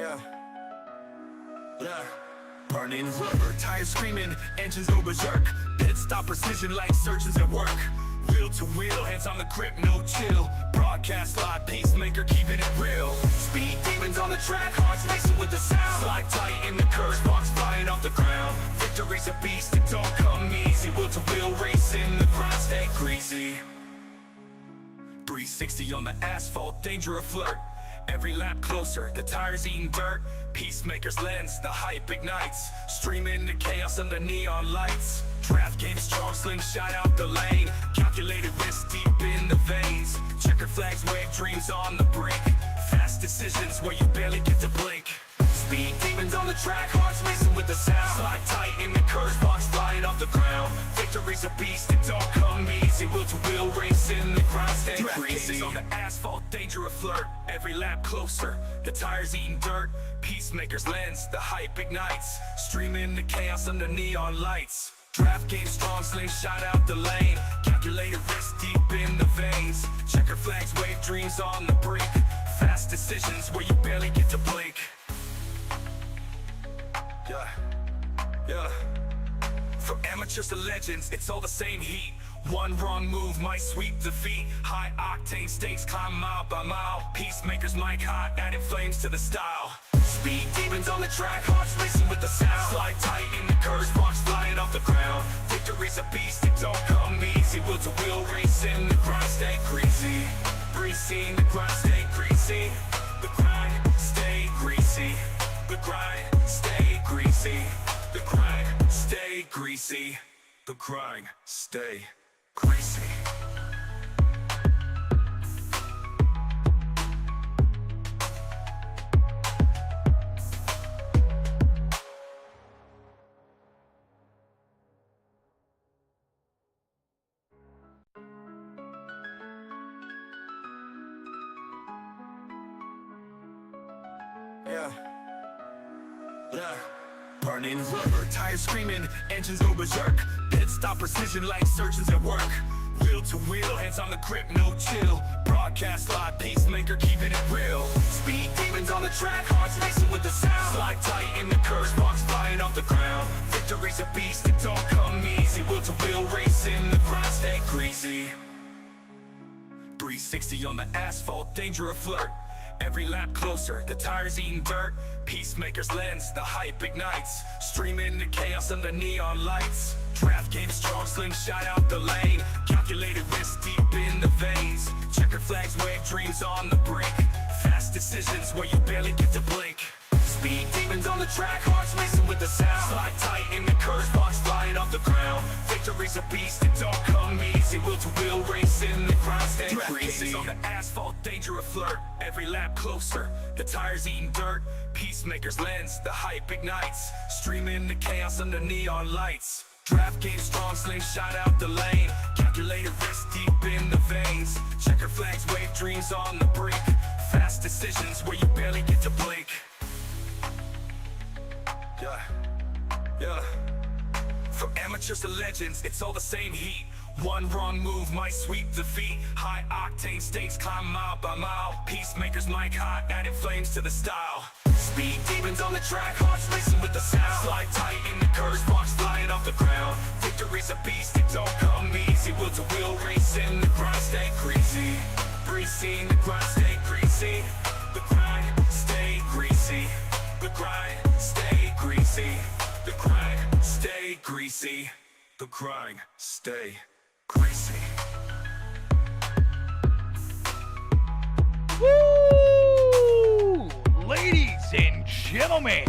Yeah. Burning rubber, tires screaming, engines go berserk. Pit stop precision like surgeons at work. Wheel to wheel, hands on the grip, no chill. Broadcast live, pacemaker keeping it real. Speed demons on the track, hearts racing with the sound. Slide tight in the curves, box flying off the ground. Victory's a beast, it don't come easy. Wheel to wheel racing, the grind stay greasy. 360 on the asphalt, danger a flirt. Every lap closer, the tires eating dirt. Peacemaker's lens, the hype ignites. Streaming the chaos under neon lights. Draft game strong, slingshot out the lane. Calculated risk deep in the veins. Checker flags wave, dreams on the brink. Fast decisions where you barely get to blink. Speed demons on the track, hearts racing with the sound. Slide tight in the curves, box flying off the ground. Victory's a beast, it don't come easy. Wheel to wheel racing, the grind stay greasy. On the asphalt, danger a flirt. Every lap closer, the tires eating dirt. Peacemaker's lens, the hype ignites. Streaming the chaos under neon lights. Draft game strong, slingshot out the lane. Calculated risk deep in the veins. Checker flags wave, dreams on the brink. Fast decisions where you barely get to blink. Yeah. From amateurs to legends, it's all the same heat. One wrong move might sweep defeat. High-octane stakes climb mile by mile. Peacemakers mic hot, adding flames to the style. Speed demons on the track, hearts racing with the sound. Slide tight in the curves, box flying off the ground. Victory's a beast, it don't come easy. Wheel to wheel racing, the grind stay greasy. Greasy, the grind stay greasy. The grind stay greasy. The grind stay greasy. The grind stay greasy. The grind stay greasy. Yeah. Burning rubber, tires screaming, engines go berserk. Pit stop precision like surgeons at work. Wheel to wheel, hands on the grip, no chill. Broadcast live, pacemaker keeping it real. Speed demons on the track, hearts racing with the sound. Slide tight in the curves, box flying off the ground. Victory's a beast, it don't come easy. Wheel to wheel racing, the grind stay greasy. 360 on the asphalt, danger a flirt. Every lap closer, the tires eating dirt. Peacemaker's lens, the hype ignites. Streaming the chaos under neon lights. Draft game strong, slingshot out the lane. Calculated risk deep in the veins. Checker flags wave, dreams on the brink. Fast decisions where you barely get to blink. Speed demons on the track, hearts racing with the sound. Slide tight in the curves, box flying off the ground. Victory's a beast, it don't come easy. Wheel to wheel racing, the grind stay greasy. On the asphalt, danger a flirt. Every lap closer, the tires eating dirt. Peacemaker's lens, the hype ignites. Streaming the chaos under neon lights. Draft game strong, slingshot out the lane. Calculated risk deep in the veins. Checker flags wave, dreams on the brink. Fast decisions where you barely get to blink. Yeah. From amateurs to legends, it's all the same heat. One wrong move might sweep defeat. High-octane stakes climb mile by mile. Peacemakers mic hot, adding flames to the style. Speed demons on the track, hearts racing with the sound. Slide tight in the curves, box flying off the ground. Victory's a beast, it don't come easy. Wheel to wheel racing, the grind stay greasy. Greasy, the grind stay greasy. The grind stay greasy. The grind stay greasy. The grind stay greasy. The grind stay greasy. Woo! Ladies and gentlemen,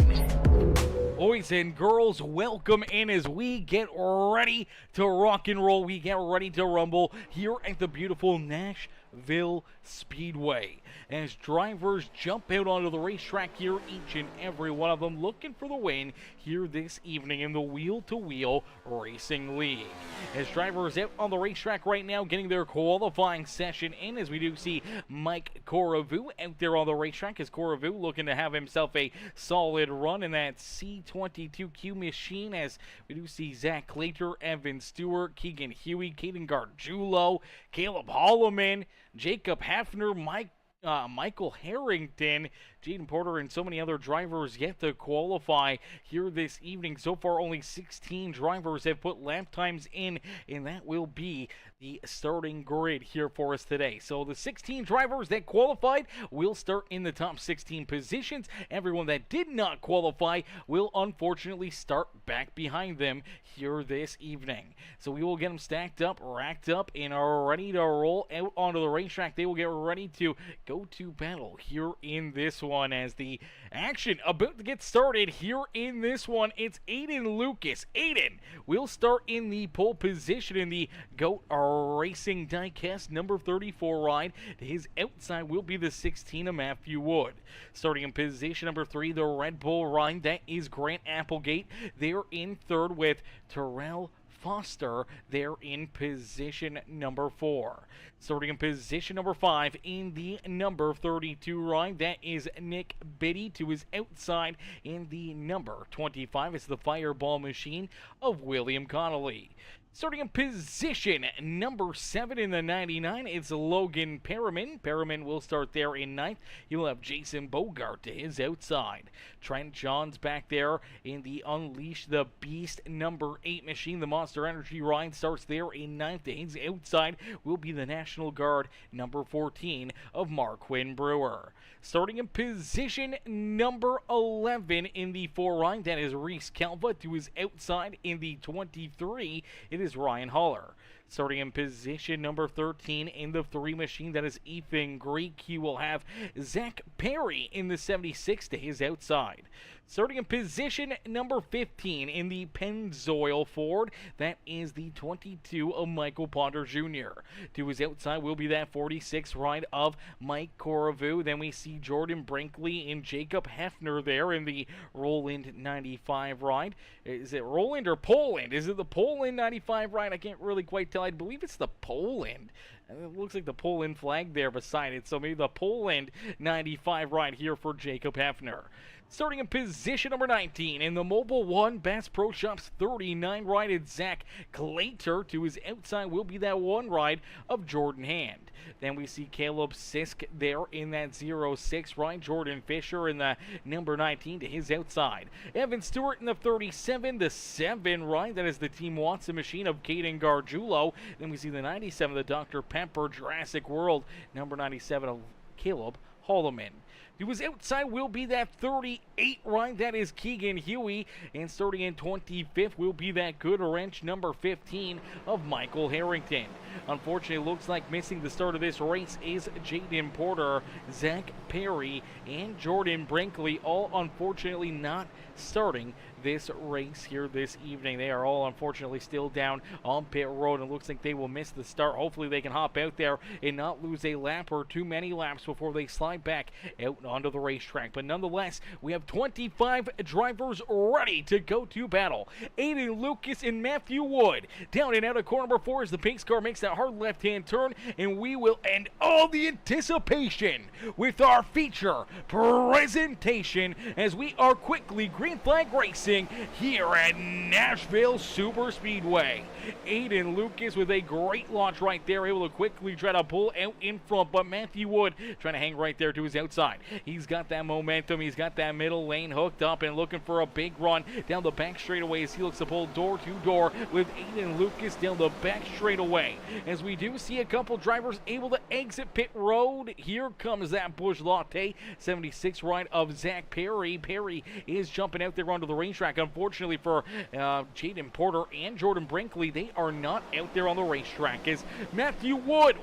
boys and girls, welcome in as we get ready to rock and roll. We get ready to rumble here at the beautiful Nashville Speedway as drivers jump out onto the racetrack here, each and every one of them looking for the win here this evening in the Wheel-to-Wheel Racing League. As drivers out on the racetrack right now getting their qualifying session in, as we do see Mike Coravu out there on the racetrack, as Coravu looking to have himself a solid run in that C22Q machine, as we do see Zach Clater, Evan Stewart, Keegan Huey, Caden Gargiulo, Caleb Holloman, Jacob Hafner, Mike Michael Harrington, Jaden Porter, and so many other drivers yet to qualify here this evening. So far, only 16 drivers have put lap times in, and that will be the starting grid here for us today. So the 16 drivers that qualified will start in the top 16 positions. Everyone that did not qualify will unfortunately start back behind them here this evening. So we will get them stacked up, racked up, and are ready to roll out onto the racetrack. They will get ready to go to battle here in this one as the action about to get started here in this one. It's Aiden Lucas. Aiden will start in the pole position in the GOAT Racing Diecast number 34 ride. To his outside will be the 16 of Matthew Wood. Starting in position number 3, the Red Bull ride, that is Grant Applegate. They're in third with Terrell Foster there in position number 4. Starting in position number 5 in the number 32 ride, that is Nick Biddy. To his outside in the number 25, it's the Fireball Machine of William Connolly. Starting in position number 7 in the 99, it's Logan Perriman. Perriman will start there in 9th. He will have Jason Bogart to his outside. Trent Johns back there in the Unleash the Beast number 8 machine. The Monster Energy ride starts there in 9th. To his outside will be the National Guard number 14 of Marquin Brewer. Starting in position number 11 in the 4 ride, that is Reese Calva. To his outside in the 23, it is Ryan Haller. Starting in position number 13 in the 3 machine, that is Ethan Greek. He will have Zach Perry in the 76 to his outside. Starting in position number 15 in the Pennzoil Ford, that is the 22 of Michael Ponder Jr. To his outside will be that 46 ride of Mike Coravu. Then we see Jordan Brinkley and Jacob Hefner there in the Roland 95 ride. Is it Roland or Poland? Is it the Poland 95 ride? I can't really quite tell. I believe it's the Poland. It looks like the Poland flag there beside it. So maybe the Poland 95 ride here for Jacob Hefner. Starting in position number 19 in the Mobile One Bass Pro Shops 39 ride, it's Zach Clater. To his outside will be that 1 ride of Jordan Hand. Then we see Caleb Sisk there in that 06 ride. Jordan Fisher in the number 19 to his outside. Evan Stewart in the 37, the 7 ride. That is the Team Watson machine of Caden Gargiulo. Then we see the 97, the Dr. Pepper Jurassic World, number 97 of Caleb Holloman. To his outside will be that 38 ride, that is Keegan Huey, and starting in 25th will be that Good Wrench number 15 of Michael Harrington. Unfortunately, it looks like missing the start of this race is Jaden Porter, Zach Perry, and Jordan Brinkley, all unfortunately not starting this race here this evening. They are all unfortunately still down on pit road, and looks like they will miss the start. Hopefully they can hop out there and not lose a lap or too many laps before they slide back out onto the racetrack. But nonetheless, we have 25 drivers ready to go to battle. Aiden Lucas and Matthew Wood. Down and out of corner number 4 as the pace car makes that hard left-hand turn, and we will end all the anticipation with our feature presentation as we are quickly green flag racing here at Nashville Super Speedway. Aiden Lucas with a great launch right there, able to quickly try to pull out in front, but Matthew Wood trying to hang right there to his outside. He's got that momentum, he's got that middle lane hooked up and looking for a big run down the back straightaway as he looks to pull door to door with Aiden Lucas down the back straightaway. As we do see a couple drivers able to exit pit road, here comes that Busch Latte 76 ride of Zach Perry. Perry is jumping out there onto the racetrack. Unfortunately for Jaden Porter and Jordan Brinkley, they are not out there on the racetrack as Matthew Wood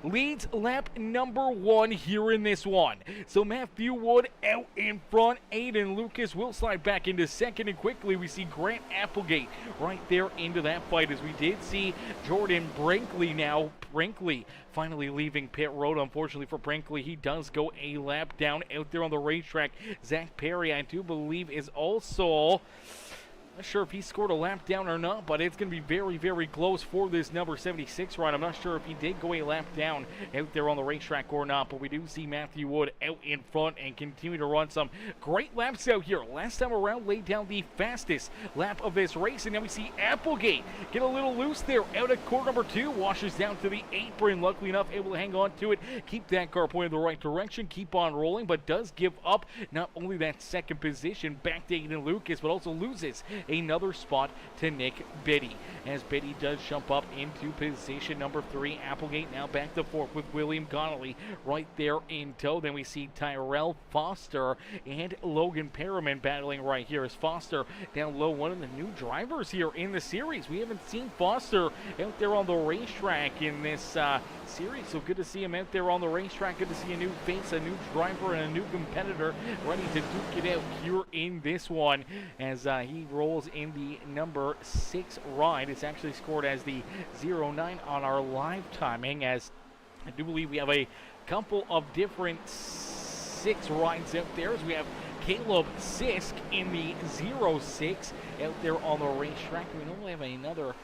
leads lap number 1 here in this one. So Matthew Wood out in front. Aiden Lucas will slide back into second, and quickly we see Grant Applegate right there into that fight as we did see Jordan Brinkley now. Brinkley finally leaving pit road. Unfortunately for Brinkley, he does go a lap down out there on the racetrack. Zach Perry, I do believe, is also Not sure if he scored a lap down or not, but it's going to be very, very close for this number 76 ride. I'm not sure if he did go a lap down out there on the racetrack or not, but we do see Matthew Wood out in front and continue to run some great laps out here. Last time around, laid down the fastest lap of this race, and now we see Applegate get a little loose there out at corner number 2, washes down to the apron. Luckily enough, able to hang on to it, keep that car pointed in the right direction, keep on rolling, but does give up not only that second position back to Aiden Lucas, but also loses another spot to Nick Biddy, as Biddy does jump up into position number 3. Applegate now back to 4th with William Connolly right there in tow. Then we see Tyrell Foster and Logan Perriman battling right here, as Foster down low, one of the new drivers here in the series. We haven't seen Foster out there on the racetrack in this series, so good to see him out there on the racetrack. Good to see a new face, a new driver, and a new competitor ready to duke it out here in this one, as he rolls in the number 6 ride. It's actually scored as the 09 on our live timing, as I do believe we have a couple of different 6 rides out there, as we have Caleb Sisk in the 06 out there on the racetrack. We normally have another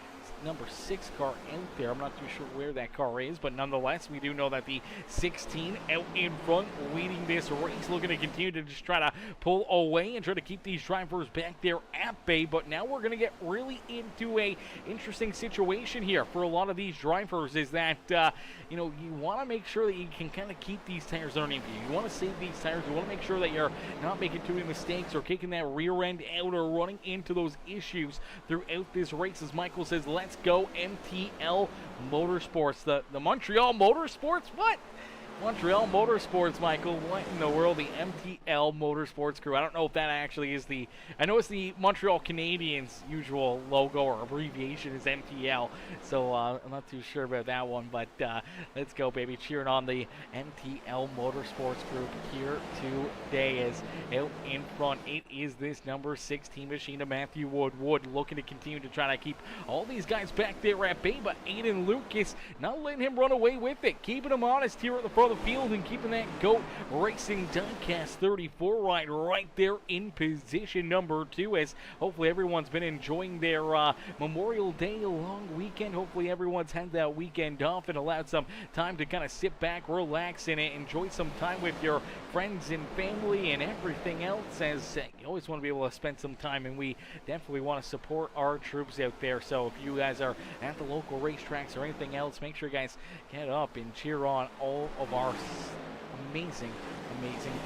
number 6 car out there. I'm not too sure where that car is, but nonetheless, we do know that the 16 out in front leading this race, looking to continue to just try to pull away and try to keep these drivers back there at bay. But now we're going to get really into a interesting situation here for a lot of these drivers, is that you know, you want to make sure that you can kind of keep these tires underneath you. You want to save these tires. You want to make sure that you're not making too many mistakes or kicking that rear end out or running into those issues throughout this race. As Michael says, let's go MTL Motorsports. The Montreal Motorsports? What? Montreal Motorsports, Michael. What in the world? The MTL Motorsports crew. I don't know if that actually is the... I know it's the Montreal Canadiens' usual logo or abbreviation is MTL, so I'm not too sure about that one, but let's go, baby. Cheering on the MTL Motorsports group here today, as out in front it is this number 16 machine of Matthew Wood. Wood looking to continue to try to keep all these guys back there at bay, but Aiden Lucas not letting him run away with it, keeping him honest here at the front of the field and keeping that GOAT Racing Diecast 34 ride right there in position number 2, as hopefully everyone's been enjoying their Memorial Day long weekend. Hopefully everyone's had that weekend off and allowed some time to kind of sit back, relax, and enjoy some time with your friends and family and everything else, as you always want to be able to spend some time, and we definitely want to support our troops out there. So if you guys are at the local racetracks or anything else, make sure you guys get up and cheer on all of our amazing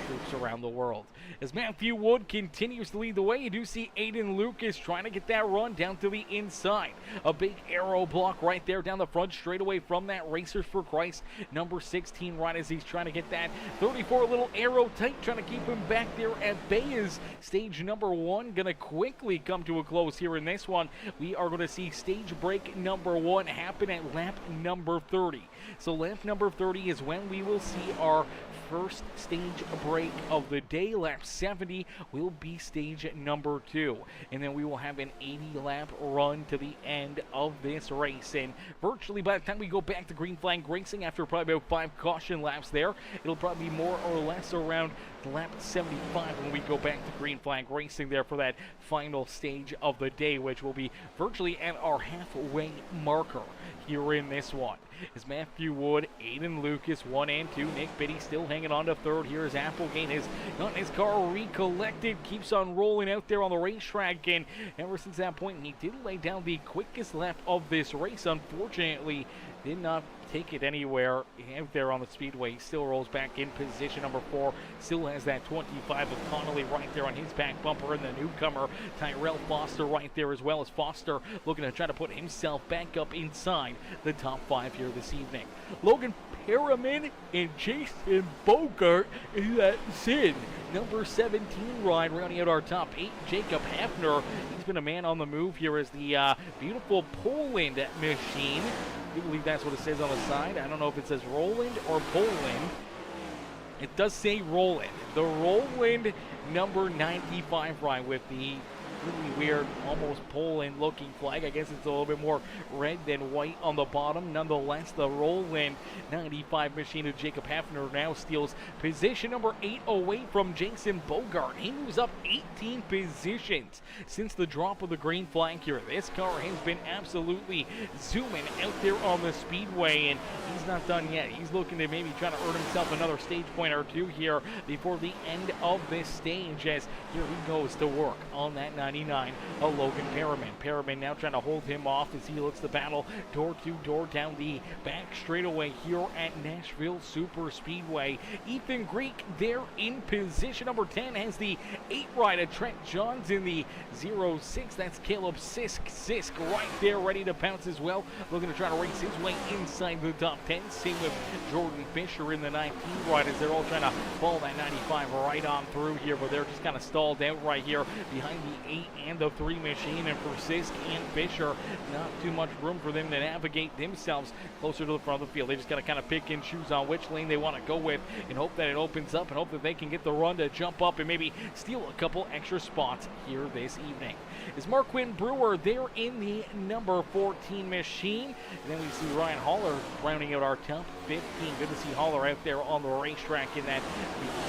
troops around the world. As Matthew Wood continues to lead the way, you do see Aiden Lucas trying to get that run down to the inside. A big arrow block right there down the front straightaway from that Racers for Christ number 16 ride, as he's trying to get that 34 little arrow tight, trying to keep him back there at bay. Is stage number 1 going to quickly come to a close here in this one? We are going to see stage break number 1 happen at lap number 30. So lap number 30 is when we will see our first stage break of the day. Lap 70 will be stage number 2, and then we will have an 80 lap run to the end of this race. And virtually by the time we go back to green flag racing, after probably about 5 caution laps there, it'll probably be more or less around lap 75 when we go back to green flag racing there for that final stage of the day, which will be virtually at our halfway marker here in this one. Is Matthew Wood, Aiden Lucas 1 and 2, Nick Biddy still hanging on to 3rd. Here is Applegate has gotten his car recollected, keeps on rolling out there on the racetrack, and ever since that point he did lay down the quickest lap of this race. Unfortunately, did not take it anywhere out there on the Speedway. Still rolls back in position number 4. Still has that 25 of Connolly right there on his back bumper, and the newcomer Tyrell Foster right there, as well as Foster looking to try to put himself back up inside the top 5 here this evening. Logan Perriman and Jason Bogart is at Sin number 17 ride, rounding out our top 8. Jacob Hefner, he's been a man on the move here as the beautiful Poland machine. I believe that's what it says on the side. I don't know if it says Roland or Poland. It does say Roland. The Roland number 95 ride with the really weird, almost Poland looking flag. I guess it's a little bit more red than white on the bottom. Nonetheless, the roll-in 95 machine of Jacob Hafner now steals position number 8 away from Jason Bogart. He moves up 18 positions since the drop of the green flag here. This car has been absolutely zooming out there on the speedway, and he's not done yet. He's looking to maybe try to earn himself another stage point or two here before the end of this stage, as here he goes to work on that 99 of Logan Perriman. Perriman now trying to hold him off as he looks to battle door to door down the back straightaway here at Nashville Super Speedway. Ethan Greek there in position number 10 has the 8 rider Trent Johns in the 06. That's Caleb Sisk right there ready to pounce as well, looking to try to race his way inside the top 10. Same with Jordan Fisher in the 19 riders. They're all trying to follow that 95 right on through here, but they're just kind of stalled out right here behind the 8 and the 3 machine. And for Sisk and Fisher, not too much room for them to navigate themselves closer to the front of the field. They just got to kind of pick and choose on which lane they want to go with and hope that it opens up and hope that they can get the run to jump up and maybe steal a couple extra spots here this evening. Is Marquin Brewer there in the number 14 machine. And then we see Ryan Haller rounding out our top 15. Good to see Haller out there on the racetrack in that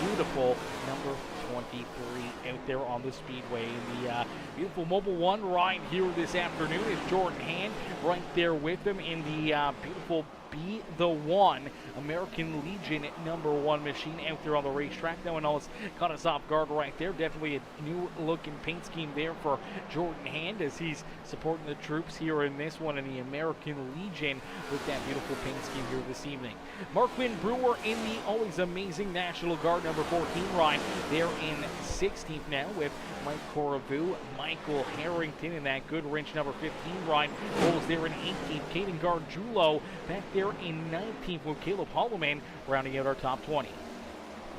beautiful number 23 out there on the speedway. In the beautiful Mobile One ride here this afternoon is Jordan Hand right there with them in the beautiful Be the One American Legion number 1 machine out there on the racetrack. That one almost caught us off guard right there. Definitely a new looking paint scheme there for Jordan Hand as he's supporting the troops here in this one in the American Legion with that beautiful paint scheme here this evening. Marquin Brewer in the always amazing National Guard number 14 ride. They're in 16th now with Mike Coravu, Michael Harrington in that good wrench number 15 ride. Rolls there in 18th. Caden Gargiulo back there in 19th with Caleb Holloman rounding out our top 20.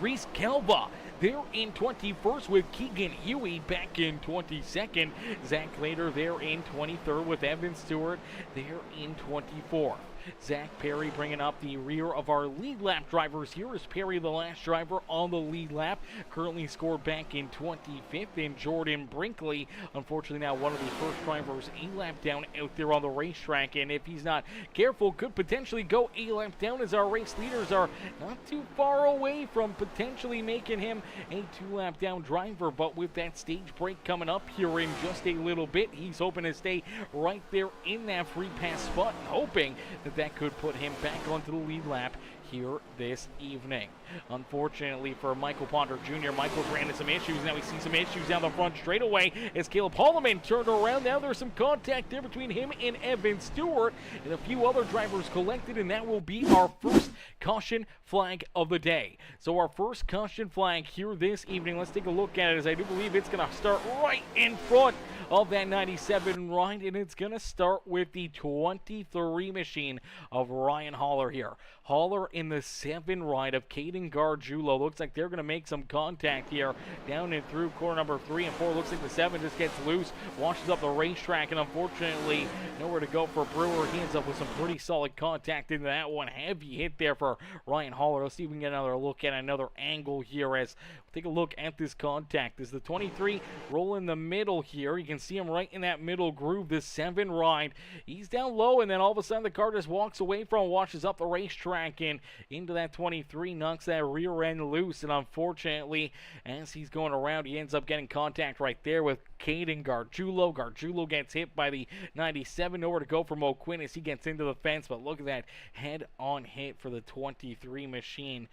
Reese Kelva there in 21st with Keegan Huey back in 22nd. Zach Later there in 23rd with Evan Stewart there in 24th. Zach Perry bringing up the rear of our lead lap drivers. Here is Perry, the last driver on the lead lap, currently scored back in 25th. And Jordan Brinkley, unfortunately now one of the first drivers a lap down out there on the racetrack, and if he's not careful could potentially go a lap down, as our race leaders are not too far away from potentially making him a 2-lap down driver. But with that stage break coming up here in just a little bit, he's hoping to stay right there in that free pass spot, hoping that could put him back onto the lead lap here this evening. Unfortunately for Michael Ponder Jr., Michael's ran into some issues. Now we see some issues down the front straightaway as Caleb Holloman turned around. Now there's some contact there between him and Evan Stewart, and a few other drivers collected, and that will be our first caution flag of the day. So our first caution flag here this evening, let's take a look at it, as I do believe it's going to start right in front of that 97 ride, and it's going to start with the 23 machine of Ryan Haller here. Haller in the 7 ride of Caden Gargiulo. Looks like they're going to make some contact here down and through corner number 3 and 4. Looks like the 7 just gets loose, washes up the racetrack, and unfortunately nowhere to go for Brewer. He ends up with some pretty solid contact into that one. Heavy hit there for Ryan Haller. Let's see if we can get another look at another angle here as we take a look at this contact. As the 23 roll in the middle here, you can see him right in that middle groove. The 7 ride, he's down low, and then all of a sudden the car just walks away from him, washes up the racetrack and into that 23, knocks that rear end loose, and unfortunately as he's going around he ends up getting contact right there with Caden Gargiulo. Gargiulo gets hit by the 97. Nowhere to go for Mo Quinn as he gets into the fence, but look at that head-on hit for the 23 machine.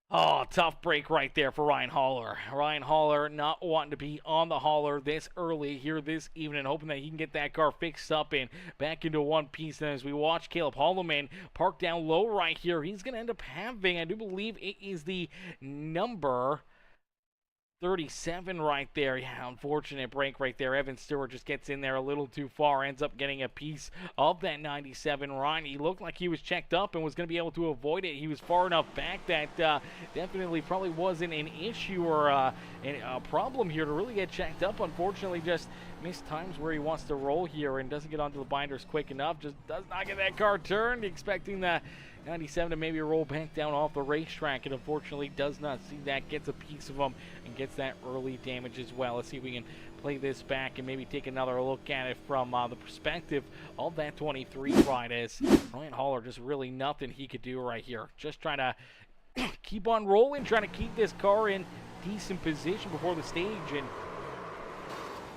Oh, tough break right there for Ryan Haller. Ryan Haller not wanting to be on the hauler this early here this evening, hoping that he can get that car fixed up and back into one piece. And as we watch Caleb Holloman park down low right here, he's going to end up having, I do believe it is the number 37 right there. Yeah, unfortunate break right there. Evan Stewart just gets in there a little too far, ends up getting a piece of that 97 ride. He looked like he was checked up and was going to be able to avoid it. He was far enough back that definitely probably wasn't an issue or a problem here to really get checked up. Unfortunately, just missed times where he wants to roll here and doesn't get onto the binders quick enough. Just does not get that car turned, expecting the 97 to maybe roll back down off the racetrack, and unfortunately does not see that, gets a piece of him and gets that early damage as well. Let's see if we can play this back and maybe take another look at it from the perspective of that 23 ride, as Ryan Haller just really nothing he could do right here. Just trying to keep on rolling, trying to keep this car in decent position before the stage, and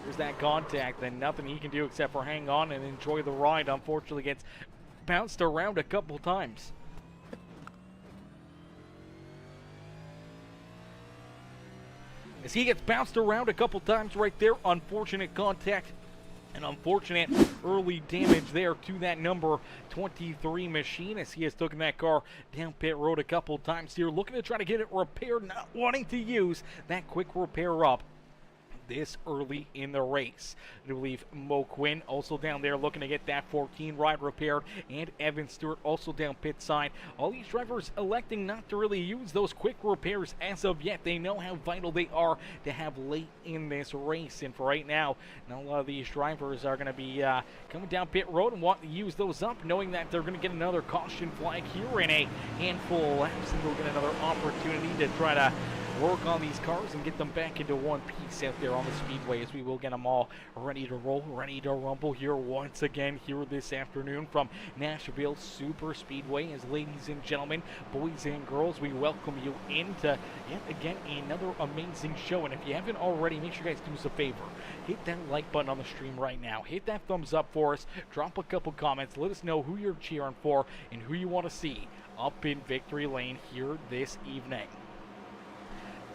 there's that contact, then nothing he can do except for hang on and enjoy the ride. Unfortunately gets bounced around a couple times. As he gets bounced around a couple times right there, unfortunate contact and unfortunate early damage there to that number 23 machine, as he has taken that car down pit road a couple times here, looking to try to get it repaired, not wanting to use that quick repair up this early in the race. I believe Mo Quinn also down there looking to get that 14 ride repaired, and Evan Stewart also down pit side. All these drivers electing not to really use those quick repairs as of yet. They know how vital they are to have late in this race, and for right now, a lot of these drivers are going to be coming down pit road and want to use those up, knowing that they're going to get another caution flag here in a handful of laps, and they'll get another opportunity to try to work on these cars and get them back into one piece out there on the speedway, as we will get them all ready to roll, ready to rumble here once again here this afternoon from Nashville Super Speedway. As ladies and gentlemen, boys and girls, we welcome you into yet again another amazing show. And if you haven't already, make sure you guys do us a favor, hit that like button on the stream right now, hit that thumbs up for us, drop a couple comments, let us know who you're cheering for and who you want to see up in victory lane here this evening.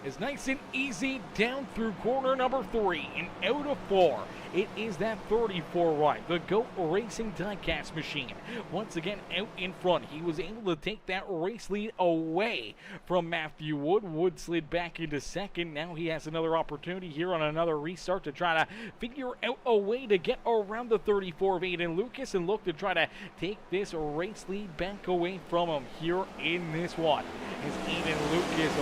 Is nice and easy down through corner number 3 and out of 4. It is that 34 ride, the GOAT Racing diecast machine. Once again out in front. He was able to take that race lead away from Matthew Wood. Wood slid back into second. Now he has another opportunity here on another restart to try to figure out a way to get around the 34 of Aiden Lucas and look to try to take this race lead back away from him here in this one. As Aiden Lucas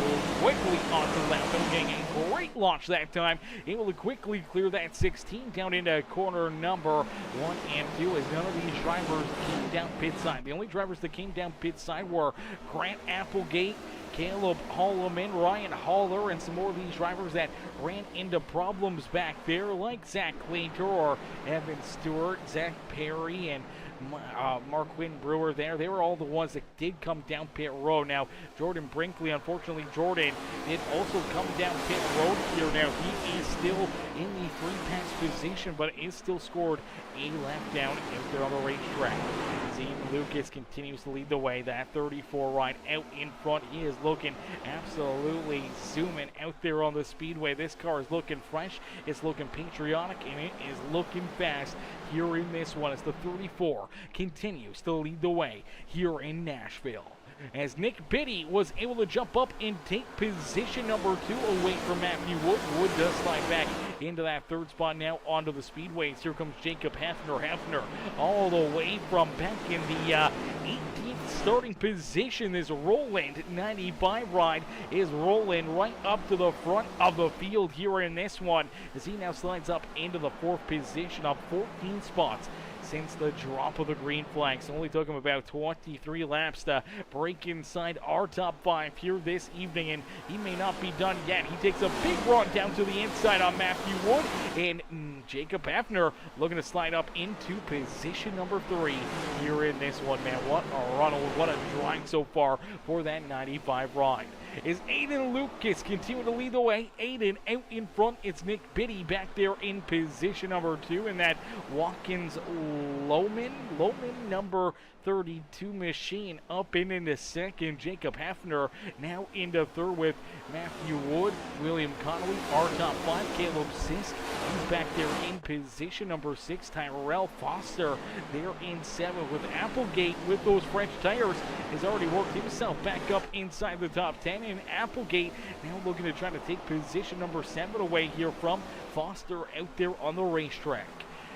quickly on the lap, getting a great launch that time, able to quickly clear that 16 down into corner number 1 and 2, as none of these drivers came down pit side. The only drivers that came down pit side were Grant Applegate, Caleb Holloman, Ryan Haller, and some more of these drivers that ran into problems back there, like Zach Claytor or Evan Stewart, Zach Perry, and Mark Wynn Brewer there. They were all the ones that did come down pit road. Now, Jordan Brinkley, unfortunately, Jordan did also come down pit road here. Now, he is still in the 3-pass position, but is still scored a lap down out there on the racetrack. Zane Lucas continues to lead the way. That 34 ride out in front. He is looking absolutely zooming out there on the speedway. This car is looking fresh. It's looking patriotic, and it is looking fast here in this one, as the 34 continues to lead the way here in Nashville. As Nick Biddy was able to jump up and take position number 2 away from Matthew Wood. Wood does slide back into that 3rd spot now onto the speedways. Here comes Jacob Hefner. Hefner all the way from back in the 18th starting position. This Roland 95 ride is rolling right up to the front of the field here in this one, as he now slides up into the 4th position, up 14 spots since the drop of the green flags. Only took him about 23 laps to break inside our top 5 here this evening, and he may not be done yet. He takes a big run down to the inside on Matthew Wood, and Jacob Hefner looking to slide up into position number 3 here in this one. Man, what a run, what a drive so far for that 95 ride. Is Aiden Lucas continue to lead the way. Aiden out in front. It's Nick Biddy back there in position number 2, and that Watkins Loman number 32 machine up and into second. Jacob Hefner now into 3rd with Matthew Wood, William Connolly, our top 5. Caleb Sisk, he's back there in position number 6. Tyrell Foster there in 7th, with Applegate with those French tires has already worked himself back up inside the top 10, and Applegate now looking to try to take position number 7 away here from Foster out there on the racetrack.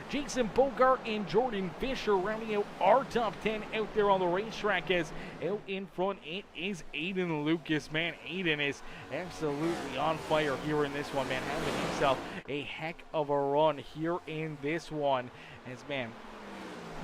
Jason Bogart and Jordan Fisher rounding out our top 10 out there on the racetrack, as out in front it is Aiden Lucas. Man, Aiden is absolutely on fire here in this one, man, having himself a heck of a run here in this one, as man,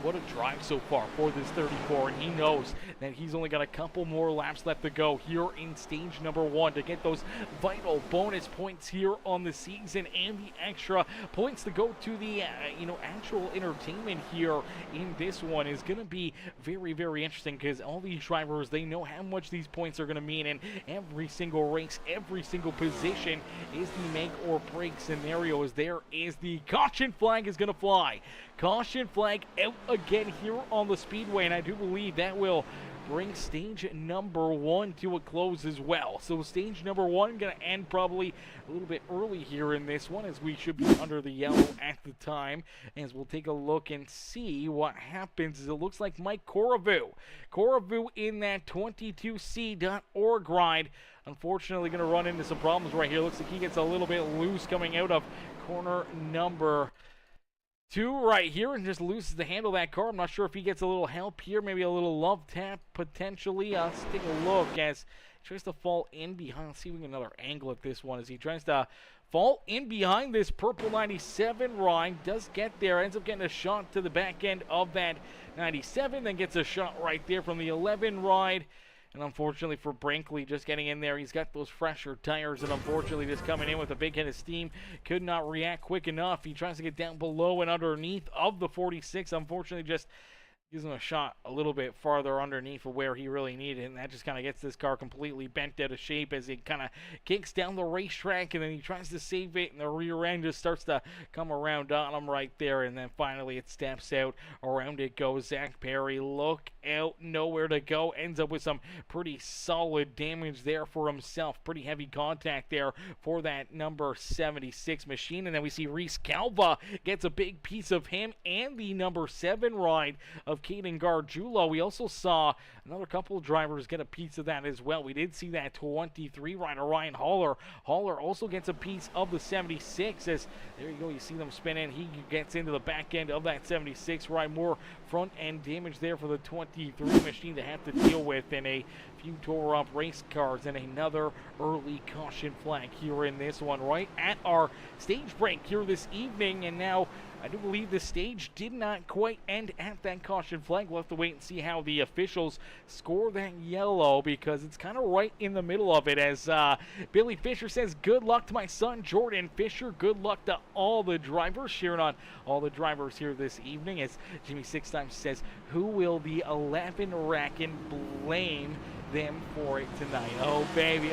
what a drive so far for this 34, and he knows that he's only got a couple more laps left to go here in stage number 1 to get those vital bonus points here on the season and the extra points to go to the actual entertainment here in this one is going to be very, very interesting, because all these drivers, they know how much these points are going to mean, and every single race, every single position is the make or break scenario, as there is the caution flag is going to fly. Caution flag out again here on the Speedway, and I do believe that will bring stage number 1 to a close as well. So stage number 1 going to end probably a little bit early here in this one, as we should be under the yellow at the time. As we'll take a look and see what happens, as it looks like Mike Koravu in that 22c.org ride, unfortunately going to run into some problems right here. Looks like he gets a little bit loose coming out of corner number 2 right here, and just loses the handle of that car. I'm not sure if he gets a little help here, maybe a little love tap potentially. Let's take a look as he tries to fall in behind. Let's see if we get another angle at this one as he tries to fall in behind this purple 97 ride. Does get there, ends up getting a shot to the back end of that 97, then gets a shot right there from the 11 ride. And unfortunately for Brinkley, just getting in there, he's got those fresher tires, and unfortunately just coming in with a big hit of steam, could not react quick enough. He tries to get down below and underneath of the 46, unfortunately just gives him a shot a little bit farther underneath of where he really needed it, and that just kind of gets this car completely bent out of shape as it kind of kicks down the racetrack, and then he tries to save it, and the rear end just starts to come around on him right there, and then finally it steps out. Around it goes Zach Perry. Look out, nowhere to go. Ends up with some pretty solid damage there for himself. Pretty heavy contact there for that number 76 machine, and then we see Reese Calva gets a big piece of him and the number 7 ride of Caden Gargiulo. We also saw another couple of drivers get a piece of that as well. We did see that 23 rider Ryan Haller. Haller also gets a piece of the 76, as there you go, you see them spin in. He gets into the back end of that 76 ride. More front end damage there for the 23 machine to have to deal with, in a few tore up race cars, and another early caution flag here in this one right at our stage break here this evening. And now I do believe the stage did not quite end at that caution flag. We'll have to wait and see how the officials score that yellow, because it's kind of right in the middle of it, as Billy Fisher says, good luck to my son Jordan Fisher. Good luck to all the drivers, cheering on all the drivers here this evening, as Jimmy Six Times says, who will the 11 Racken blame them for it tonight? Oh baby,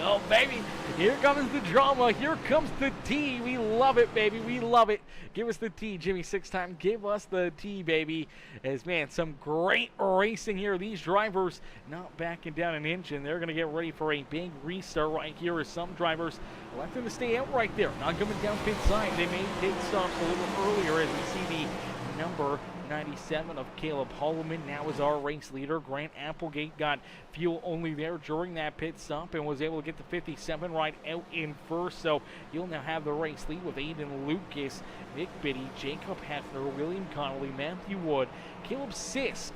here comes the drama, here comes the tea. We love it, baby, we love it. Give us the tea, Jimmy Six Time, give us the tea, baby. As man, some great racing here. These drivers not backing down an inch, and they're going to get ready for a big restart right here, as some drivers electing to stay out right there, not coming down pit side. They may take stops a little earlier, as we see the number 97 of Caleb Holloman now is our race leader. Grant Applegate got fuel only there during that pit stop and was able to get the 57 right out in first, so he'll now have the race lead with Aiden Lucas, Nick Biddy, Jacob Hefner, William Connolly, Matthew Wood, Caleb Sisk,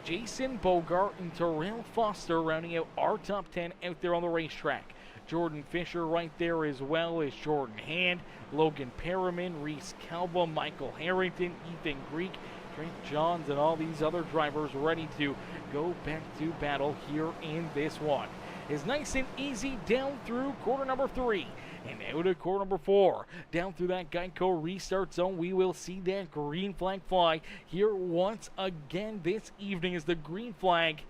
Jason Bogart, and Terrell Foster rounding out our top 10 out there on the racetrack. Jordan Fisher right there, as well as Jordan Hand, Logan Perriman, Reese Calva, Michael Harrington, Ethan Greek, Trent Johns, and all these other drivers ready to go back to battle here in this one. It's nice and easy down through quarter number 3 and out of quarter number 4. Down through that Geico restart zone, we will see that green flag fly here once again this evening, as the green flag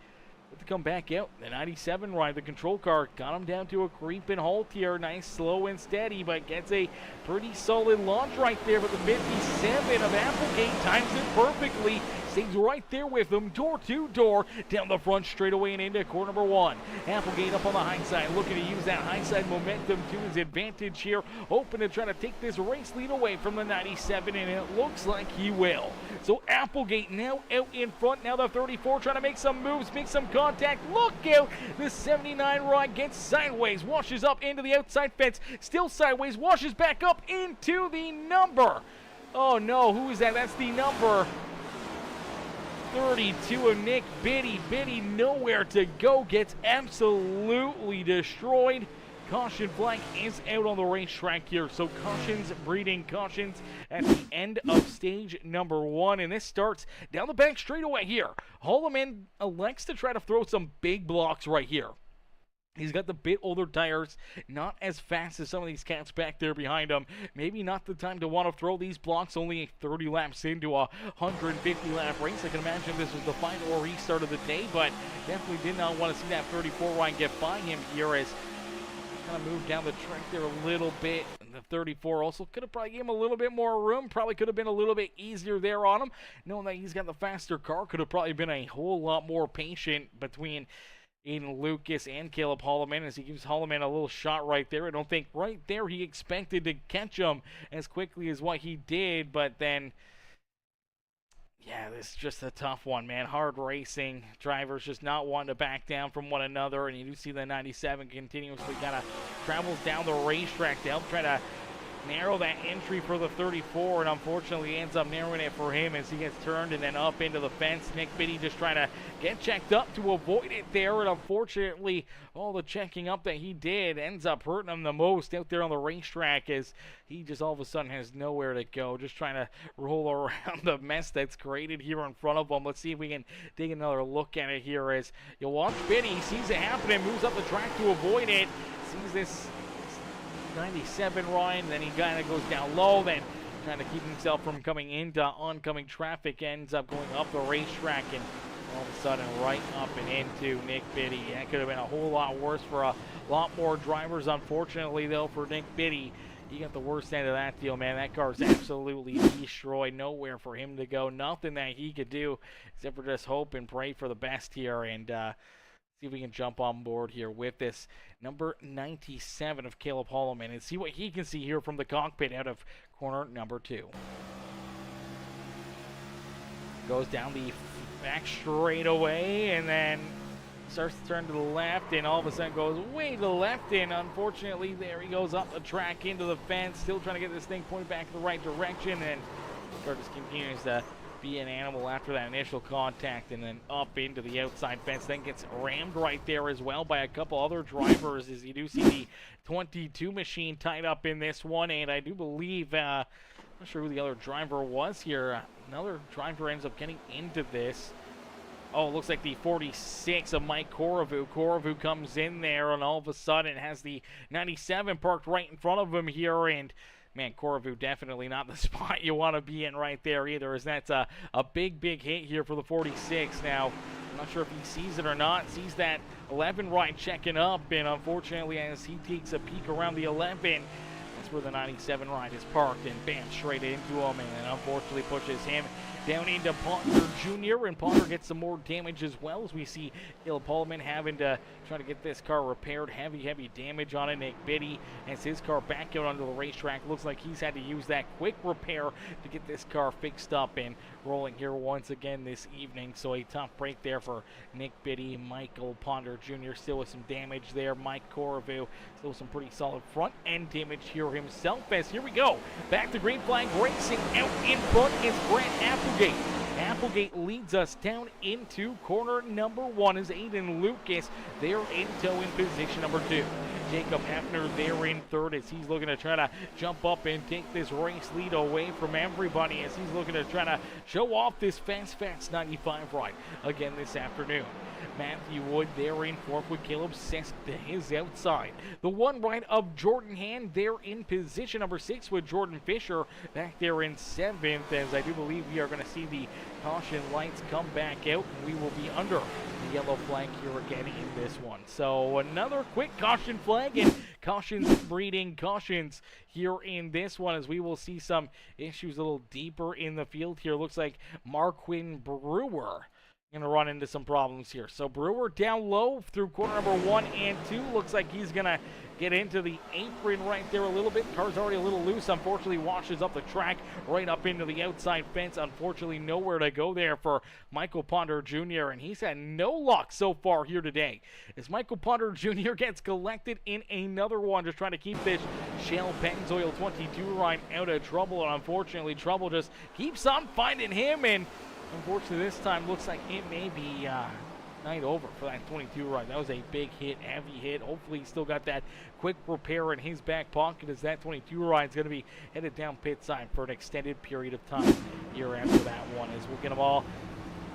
to come back out. The 97 ride, the control car, got him down to a creeping halt here. Nice, slow and steady, but gets a pretty solid launch right there. But the 57 of Applegate times it perfectly. Stays right there with him, door to door, down the front straightaway and into corner number 1. Applegate up on the high side, looking to use that high side momentum to his advantage here, hoping to try to take this race lead away from the 97, and it looks like he will. So Applegate now out in front. Now the 34 trying to make some moves, make some contact. Look out! The 79 ride gets sideways, washes up into the outside fence, still sideways, washes back up into the number. Oh no, who is that? That's the number 32 of Nick Biddy. Biddy nowhere to go, gets absolutely destroyed. caution flag is out on the racetrack here. So cautions breeding cautions at the end of stage number 1. And this starts down the back straightaway here. Holloman elects to try to throw some big blocks right here. He's got the bit older tires, not as fast as some of these cats back there behind him. Maybe not the time to want to throw these blocks only 30 laps into a 150-lap race. I can imagine this was the final restart of the day, but definitely did not want to see that 34 line get by him here as he kind of moved down the track there a little bit. The 34 also could have probably given him a little bit more room. Probably could have been a little bit easier there on him. Knowing that he's got the faster car, could have probably been a whole lot more patient between Aiden Lucas and Caleb Holloman as he gives Holloman a little shot right there. I don't think right there he expected to catch him as quickly as what he did, but then, yeah, this is just a tough one, man. Hard racing. Drivers just not wanting to back down from one another, and you do see the 97 continuously kind of travels down the racetrack to help try to narrow that entry for the 34, and unfortunately ends up narrowing it for him as he gets turned and then up into the fence. Nick Biddy just trying to get checked up to avoid it there, and unfortunately all the checking up that he did ends up hurting him the most out there on the racetrack as he just all of a sudden has nowhere to go, just trying to roll around the mess that's created here in front of him. Let's see if we can take another look at it here as you watch Biddy, sees it happening, moves up the track to avoid it, sees this 97 Ryan, then he kind of goes down low, then trying to keep himself from coming into oncoming traffic, ends up going up the racetrack and all of a sudden right up and into Nick Biddy. That could have been a whole lot worse for a lot more drivers. Unfortunately though for Nick Biddy, he got the worst end of that deal, man. That car is absolutely destroyed. Nowhere for him to go. Nothing that he could do except for just hope and pray for the best here and see if we can jump on board here with this number 97 of Caleb Holloman and see what he can see here from the cockpit out of corner number 2. Goes down the back straightaway and then starts to turn to the left and all of a sudden goes way to the left, and unfortunately there he goes up the track into the fence, still trying to get this thing pointed back in the right direction, and car just continues to be an animal after that initial contact and then up into the outside fence, then gets rammed right there as well by a couple other drivers as you do see the 22 machine tied up in this one, and I do believe I'm not sure who the other driver was here. Another driver ends up getting into this. Oh, it looks like the 46 of Mike Koravu. Koravu comes in there and all of a sudden has the 97 parked right in front of him here, and man, Koravu definitely not the spot you want to be in right there either, as that's a big hit here for the 46. Now, I'm not sure if he sees it or not. Sees that 11 right checking up, and unfortunately as he takes a peek around the 11, that's where the 97 right is parked, and bam, straight into him, and then unfortunately pushes him down into Ponder Jr., and Ponder gets some more damage as well as we see Caleb Holloman having to try to get this car repaired. Heavy damage on it. Nick Biddy has his car back out onto the racetrack. Looks like he's had to use that quick repair to get this car fixed up and rolling here once again this evening. So a tough break there for Nick Biddy. Michael Ponder Jr. still with some damage there. Mike Koravu still with some pretty solid front end damage here himself, as here we go back to green flag racing. Out in front is Grant Applegate. Applegate leads us down into corner number 1 as Aiden Lucas there in tow in position number 2. Jacob Hefner there in third as he's looking to try to jump up and take this race lead away from everybody as he's looking to try to show off this fast 95 ride again this afternoon. Matthew Wood there in fourth with Caleb Sess to his outside. The one right of Jordan Hand there in position number 6 with Jordan Fisher back there in 7th, as I do believe we are going to see the caution lights come back out and we will be under the yellow flag here again in this one. So another quick caution flag and cautions breeding cautions here in this one as we will see some issues a little deeper in the field here. Looks like Marquin Brewer gonna run into some problems here. So Brewer down low through corner number 1 and 2. Looks like he's gonna get into the apron right there a little bit. Car's already a little loose. Unfortunately washes up the track right up into the outside fence. Unfortunately nowhere to go there for Michael Ponder Jr. and he's had no luck so far here today as Michael Ponder Jr. gets collected in another one, just trying to keep this Shell Pennzoil 22 ride out of trouble, and unfortunately trouble just keeps on finding him, and unfortunately this time looks like it may be night over for that 22 ride. That was a big hit, heavy hit. Hopefully he still got that quick repair in his back pocket, as that 22 ride is going to be headed down pit side for an extended period of time here after that one, as we'll get them all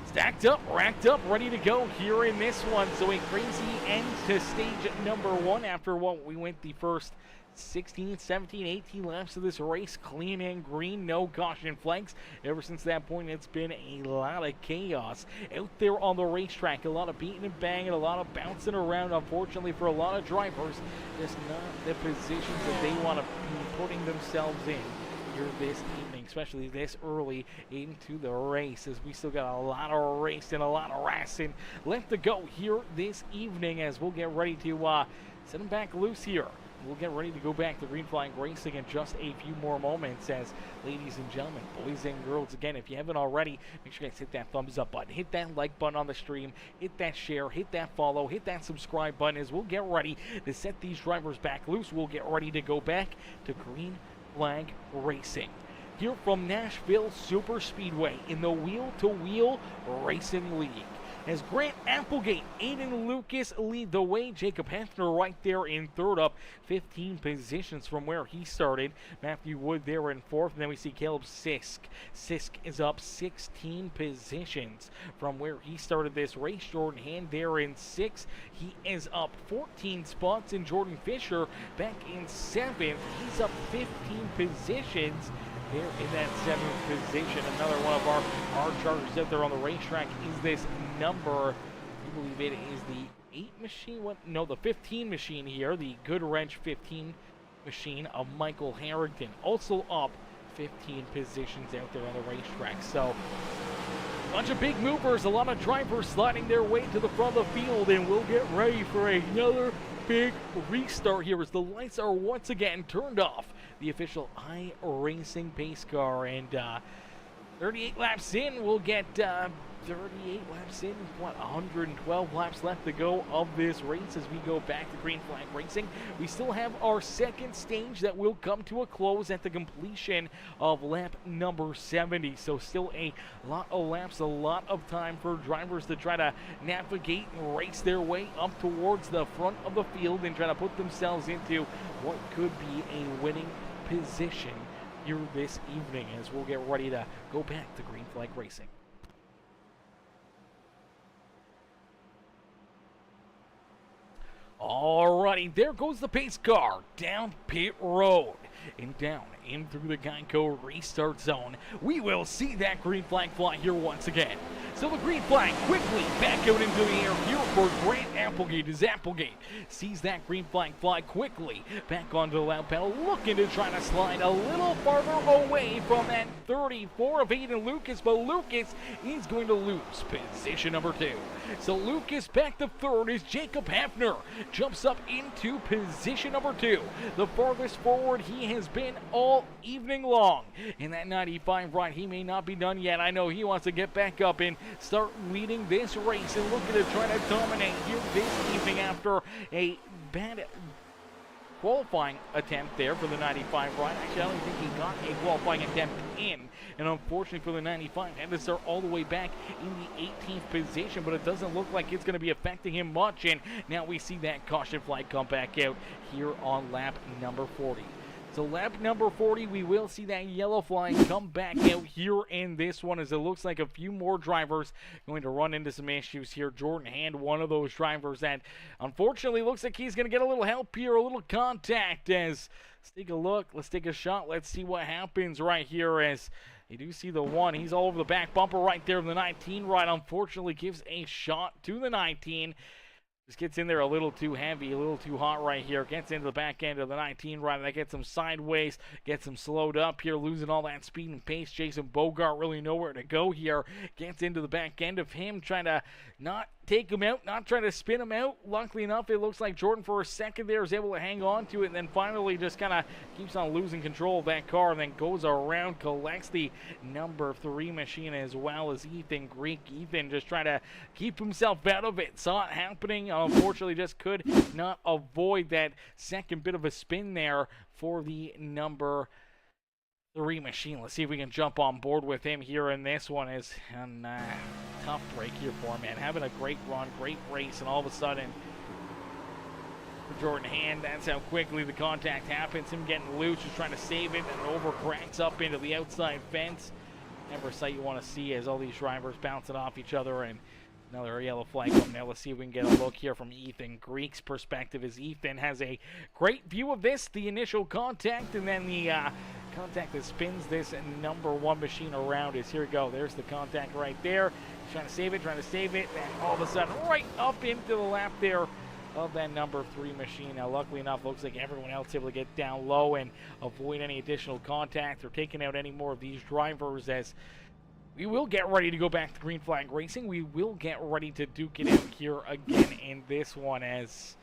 stacked up, racked up, ready to go here in this one. So a crazy end to stage number 1 after what we went the first 16, 17, 18 laps of this race, clean and green, no caution flags. Ever since that point, it's been a lot of chaos out there on the racetrack. A lot of beating and banging, a lot of bouncing around, unfortunately, for a lot of drivers. Just not the positions that they want to be putting themselves in here this evening, especially this early into the race, as we still got a lot of race and a lot of racing left to go here this evening, as we'll get ready to set them back loose here. We'll get ready to go back to green flag racing in just a few more moments, as ladies and gentlemen, boys and girls, again, if you haven't already, make sure you guys hit that thumbs up button, hit that like button on the stream, hit that share, hit that follow, hit that subscribe button, as we'll get ready to set these drivers back loose. We'll get ready to go back to green flag racing here from Nashville Super Speedway in the wheel-to-wheel racing league, as Grant Applegate, Aiden Lucas lead the way. Jacob Hefner right there in third, up 15 positions from where he started. Matthew Wood there in fourth, and then we see Caleb Sisk. Sisk is up 16 positions from where he started this race. Jordan Hand there in sixth. He is up 14 spots, and Jordan Fisher back in seventh. He's up 15 positions there in that 7th position. Another one of our chargers out there on the racetrack is this number, I believe it is the 8 machine, the 15 machine here, the Good Wrench 15 machine of Michael Harrington, also up 15 positions out there on the racetrack. So a bunch of big movers, a lot of drivers sliding their way to the front of the field, and we'll get ready for another big restart here as the lights are once again turned off. The official iRacing pace car, and 38 laps in, we'll get 38 laps in, 112 laps left to go of this race as we go back to green flag racing. We still have our second stage that will come to a close at the completion of lap number 70. So still a lot of laps, a lot of time for drivers to try to navigate and race their way up towards the front of the field and try to put themselves into what could be a winning position here this evening, as we'll get ready to go back to green flag racing. Alrighty, there goes the pace car down pit road and down in through the Geico restart zone. We will see that green flag fly here once again. So the green flag quickly back out into the air here for Grant Applegate, as Applegate sees that green flag fly quickly back onto the lap pedal, looking to try to slide a little farther away from that 34 of Aiden Lucas, but Lucas is going to lose position number 2. So Lucas back to third as Jacob Hefner jumps up into position number 2. The farthest forward he has been all evening long. In that 95 ride, he may not be done yet. I know he wants to get back up and start leading this race and looking to try to dominate here this evening after a bad qualifying attempt there for the 95 ride. Actually, I don't think he got a qualifying attempt in, and unfortunately for the 95, had to start all the way back in the 18th position, but it doesn't look like it's going to be affecting him much, and now we see that caution flag come back out here on lap number 40. So lap number 40, we will see that yellow flag come back out here in this one, as it looks like a few more drivers going to run into some issues here. Jordan Hand, one of those drivers that unfortunately looks like he's going to get a little help here, a little contact. As let's take a look, let's take a shot, let's see what happens right here. As you do see the one, he's all over the back bumper right there of the 19 ride. Unfortunately gives a shot to the 19. Just gets in there a little too heavy, a little too hot right here. Gets into the back end of the 19 right. That gets him sideways, gets him slowed up here, losing all that speed and pace. Jason Bogart really nowhere to go here. Gets into the back end of him, trying to not take him out, not trying to spin him out. Luckily enough, it looks like Jordan for a second there is able to hang on to it, and then finally just kind of keeps on losing control of that car, and then goes around, collects the number 3 machine as well as Ethan Greek. Ethan just trying to keep himself out of it. Saw it happening, unfortunately just could not avoid that second bit of a spin there for the number 3 machine. Let's see if we can jump on board with him here in this one. Is a tough break here for him, man. Having a great run, great race, and all of a sudden, for Jordan Hand, that's how quickly the contact happens. Him getting loose, just trying to save it, and over cracks up into the outside fence. Never a sight you want to see as all these drivers bouncing off each other, and another yellow flag up. Now let's see if we can get a look here from Ethan Greek's perspective, as Ethan has a great view of this, the initial contact, and then the contact that spins this number 1 machine around is, here we go, there's the contact right there. He's trying to save it, and all of a sudden right up into the lap there of that number 3 machine. Now luckily enough, looks like everyone else able to get down low and avoid any additional contact or taking out any more of these drivers, as we will get ready to go back to green flag racing. We will get ready to duke it out here again in this one, as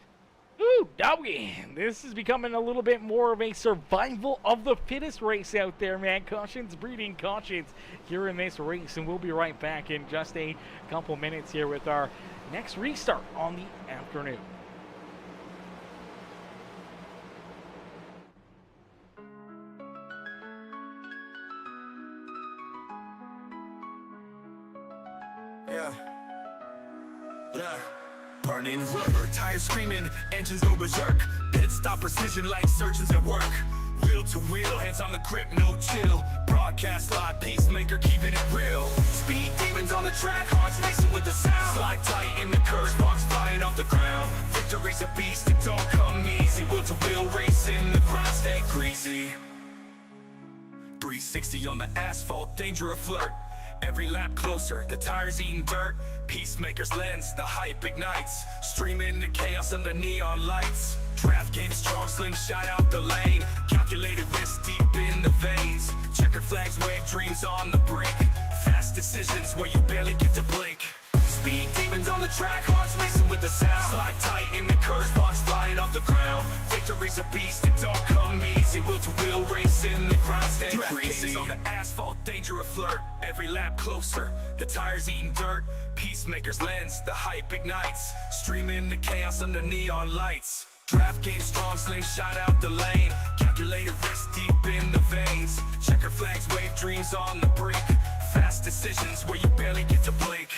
ooh, doggy, this is becoming a little bit more of a survival of the fittest race out there, man. Cautions breeding cautions here in this race, and we'll be right back in just a couple minutes here with our next restart on the afternoon. Yeah. Burning rubber, tires screaming, engines go berserk. Pit stop precision like surgeons at work. Wheel to wheel, hands on the grip, no chill. Broadcast live, peacemaker keeping it real. Speed demons on the track, hearts racing with the sound. Slide tight in the curves, sparks flying off the ground. Victory's a beast, it don't come easy. Wheel to wheel racing, the ground stay greasy. 360 on the asphalt, danger a flirt. Every lap closer, the tires eating dirt. Peacemaker's lens, the hype ignites. Streaming the chaos under neon lights. Draft game strong, slingshot out the lane. Calculated risk deep in the veins. Checkered flags wave dreams on the brink. Fast decisions where you barely get to blink. Speed demons on the track, hearts racing with the sound. Slide tight in the curves, sparks flying off the ground. Victory's a beast, it don't come easy. Wheel to wheel racing, the ground stay greasy. On the asphalt, danger a flirt. Every lap closer, the tires eating dirt. Peacemaker's lens, the hype ignites. Streaming the chaos under neon lights. Draft game strong, slingshot out the lane. Calculated risk deep in the veins. Checker flags wave dreams on the brink. Fast decisions where you barely get to blink.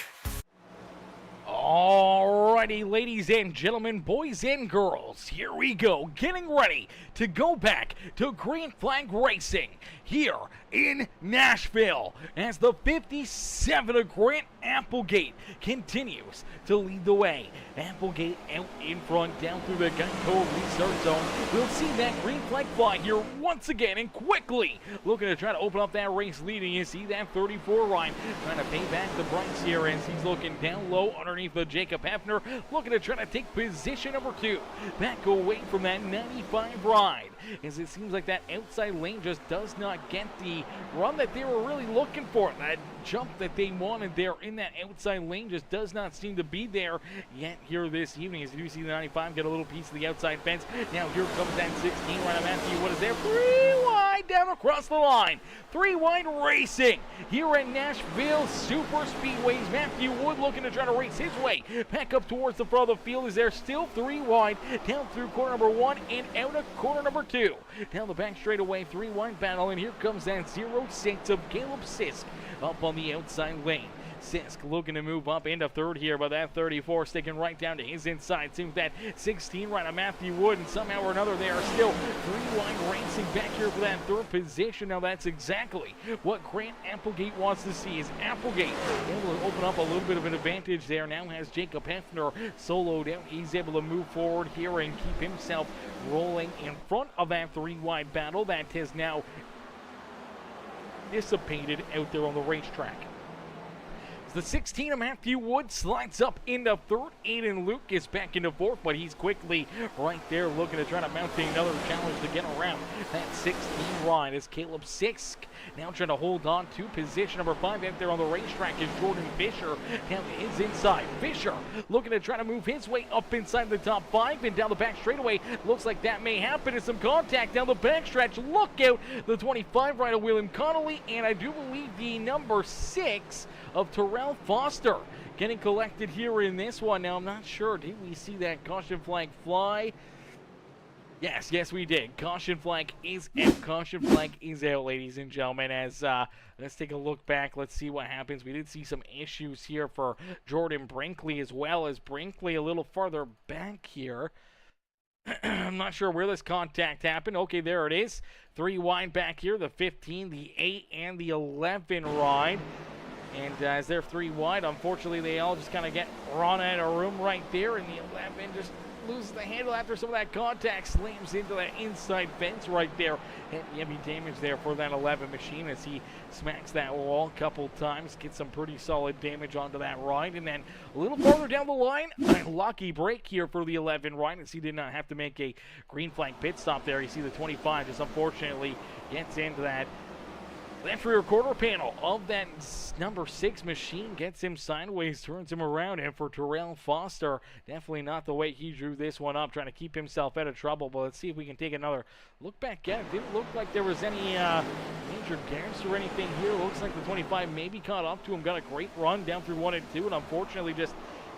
Alrighty, ladies and gentlemen, boys and girls, here we go, getting ready to go back to green flag racing here in Nashville as the 57 of Grant Applegate continues to lead the way. Applegate out in front, down through the Geico restart zone. We'll see that green flag fly here once again, and quickly looking to try to open up that race leading. You see that 34 line trying to pay back the brakes here as he's looking down low underneath the Jacob Hefner, looking to try to take position number 2. Back away from that 95 ride, as it seems like that outside lane just does not get the run that they were really looking for. That jump that they wanted there in that outside lane just does not seem to be there yet here this evening, as you do see the 95 get a little piece of the outside fence. Now here comes that 16 right on Matthew. What is there? 3 wide down across the line. 3 wide racing here at Nashville Super Speedways. Matthew Wood looking to try to race his way back up towards the front of the field. Is there still 3 wide down through corner number 1 and out of corner number 2. Down the back straightaway, 3 wide battle, and here comes that 06 of Caleb Sisk up on the outside lane. Sisk looking to move up into third here, but that 34 sticking right down to his inside. Seems that 16 right on Matthew Wood, and somehow or another they are still 3 wide racing back here for that 3rd position. Now that's exactly what Grant Applegate wants to see, is Applegate able to open up a little bit of an advantage there. Now has Jacob Hefner soloed out. He's able to move forward here and keep himself rolling in front of that 3 wide battle that has now dissipated out there on the racetrack. The 16 of Matthew Wood slides up into 3rd. Aiden Luke is back into 4th, but he's quickly right there looking to try to mount another challenge to get around that 16 ride, as Caleb Sisk now trying to hold on to position number 5 out there on the racetrack is Jordan Fisher down to his inside. Fisher looking to try to move his way up inside the top 5 and down the back straightaway. Looks like that may happen. It's some contact down the back stretch. Look out, the 25 right of William Connolly, and I do believe the number 6 of Terrell Foster getting collected here in this one. Now I'm not sure, did we see that caution flag fly? Yes, we did. Caution flag is out. Caution flag is out, ladies and gentlemen. As let's take a look back. Let's see what happens. We did see some issues here for Jordan Brinkley, as well as Brinkley a little farther back here. I'm not sure where this contact happened. Okay, there it is. 3 wide back here. The 15, the 8, and the 11 ride. And as they're 3 wide, unfortunately, they all just kind of get run out of room right there. And the 11 just loses the handle after some of that contact, slams into that inside fence right there. Heavy damage there for that 11 machine as he smacks that wall a couple times, gets some pretty solid damage onto that ride. And then a little farther down the line, a lucky break here for the 11 ride as he did not have to make a green flag pit stop there. You see the 25 just unfortunately gets into that left rear quarter panel of that number 6 machine, gets him sideways, turns him around, and for Terrell Foster, definitely not the way he drew this one up, trying to keep himself out of trouble. But let's see if we can take another look back at it. Didn't look like there was any major gaps or anything here. Looks like the 25 maybe caught up to him, got a great run down through 1 and 2, and unfortunately just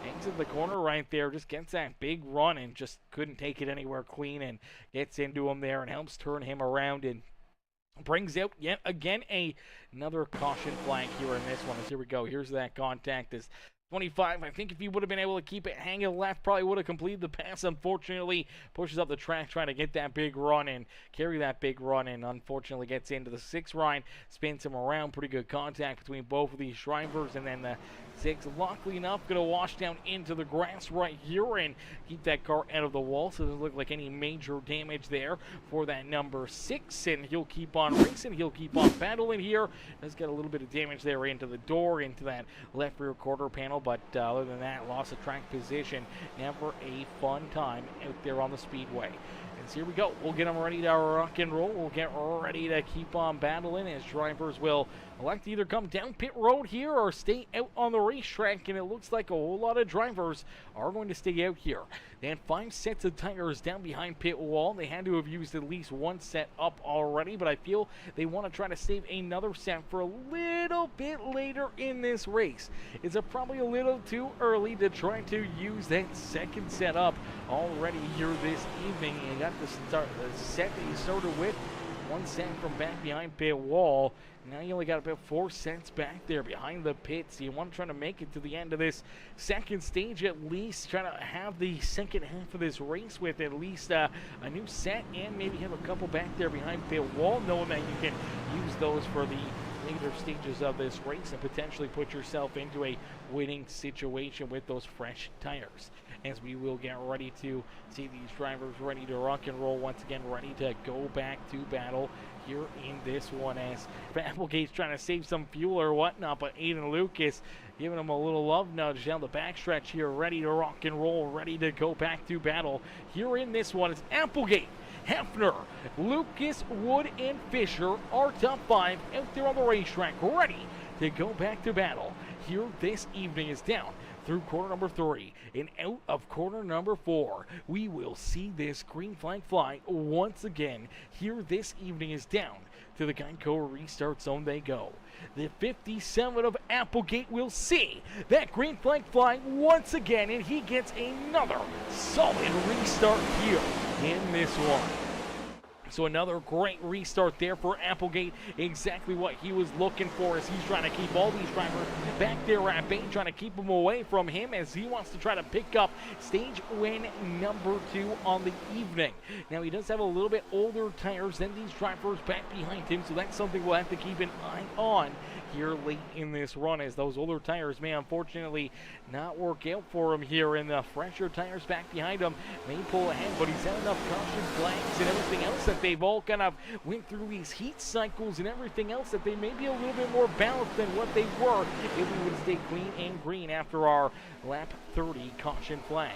exits the corner right there, just gets that big run and just couldn't take it anywhere clean, and gets into him there and helps turn him around and brings out yet again another caution flag here in this one. As here we go. Here's that contact. This 25, I think if he would have been able to keep it hanging left, probably would have completed the pass. Unfortunately, pushes up the track trying to get that big run and carry that big run, and unfortunately gets into the 6 ride, spins him around. Pretty good contact between both of these drivers, and then the 6, luckily enough, going to wash down into the grass right here and keep that car out of the wall, so it doesn't look like any major damage there for that number 6, and he'll keep on racing, he'll keep on battling here. Does get a little bit of damage there into the door, into that left rear quarter panel, but other than that, loss of track position. Never a fun time out there on the Speedway. And so here we go. We'll get them ready to rock and roll. We'll get ready to keep on battling as drivers will elect to either come down pit road here or stay out on the racetrack. And it looks like a whole lot of drivers are going to stay out here. They had 5 sets of tires down behind pit wall. They had to have used at least 1 set up already, but I feel they want to try to save another set for a little bit later in this race. It's probably a little too early to try to use that second set up already here this evening. You got the set that you started with, 1 set from back behind pit wall. Now you only got about 4 sets back there behind the pits. You want to try to make it to the end of this second stage at least. Try to have the second half of this race with at least a new set, and maybe have a couple back there behind pit wall, knowing that you can use those for the later stages of this race and potentially put yourself into a winning situation with those fresh tires. As we will get ready to see these drivers ready to rock and roll once again, ready to go back to battle here in this one, as Applegate's trying to save some fuel or whatnot, but Aiden Lucas giving him a little love nudge down the backstretch here, ready to rock and roll, ready to go back to battle here in this one. It's Applegate, Hefner, Lucas, Wood, and Fisher, our top 5 out there on the racetrack, ready to go back to battle here this evening. Is down through corner number 3 and out of corner number 4. We will see this green flag fly once again here this evening. Is down to the Geico restart zone they go. The 57 of Applegate will see that green flag fly once again, and he gets another solid restart here in this one. So another great restart there for Applegate. Exactly what he was looking for, as he's trying to keep all these drivers back there at bay, trying to keep them away from him as he wants to try to pick up stage win number 2 on the evening. Now he does have a little bit older tires than these drivers back behind him, so that's something we'll have to keep an eye on here late in this run, as those older tires may unfortunately not work out for him here, and the fresher tires back behind him may pull ahead. But he's had enough caution flags and everything else that they've all kind of went through these heat cycles and everything else, that they may be a little bit more balanced than what they were if we would stay clean and green after our lap 30 caution flag.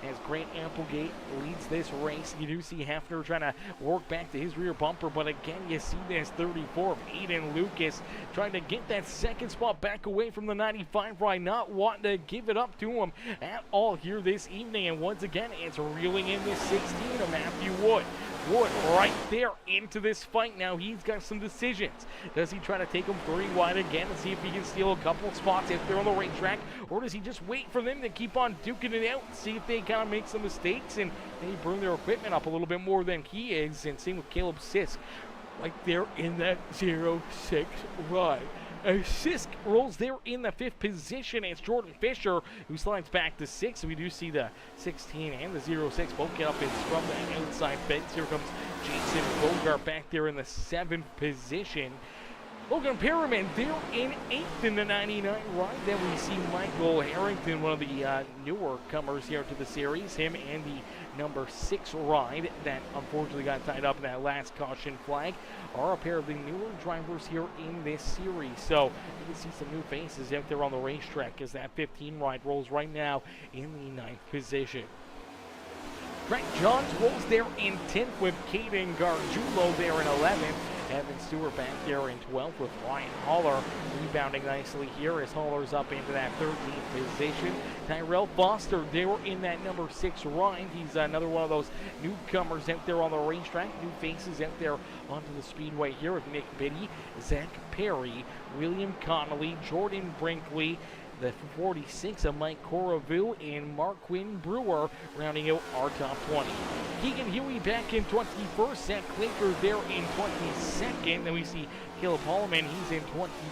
As Grant Applegate leads this race, you do see Hefner trying to work back to his rear bumper, but again you see this 34 of Aiden Lucas trying to get that second spot back away from the 95 ride, not wanting to give it up to him at all here this evening. And once again, it's reeling in this 16 of Matthew Wood. Wood right there into this fight now. He's got some decisions. Does he try to take him 3 wide again and see if he can steal a couple spots if they're on the racetrack, or does he just wait for them to keep on duking it out and see if they kind of make some mistakes and they burn their equipment up a little bit more than he is. And same with Caleb Sisk, right there in that 0-6 ride. Sisk rolls there in the 5th position. It's Jordan Fisher who slides back to 6th. We do see the 16 and the 0-6 both get up and scrub that outside fence. Here comes Jason Bogart back there in the 7th position. Logan Perriman there in 8th in the 99 ride. Then we see Michael Harrington, one of the newer comers here to the series. Him and the number 6 ride that unfortunately got tied up in that last caution flag are a pair of the newer drivers here in this series. So you can see some new faces out there on the racetrack as that 15 ride rolls right now in the 9th position. Trent Johns rolls there in 10th with Caden Gargiulo there in 11th. Evan Stewart back there in 12th with Ryan Haller rebounding nicely here as Haller's up into that 13th position. Tyrell Foster there in that number 6 ride. He's another one of those newcomers out there on the racetrack. New faces out there onto the Speedway here with Nick Biddy, Zach Perry, William Connolly, Jordan Brinkley, the 46 of Mike Coraville, and Marquin Brewer rounding out our top 20. Keegan Huey back in 21st, Zach Clinker there in 22nd. Then we see Caleb Holloman, he's in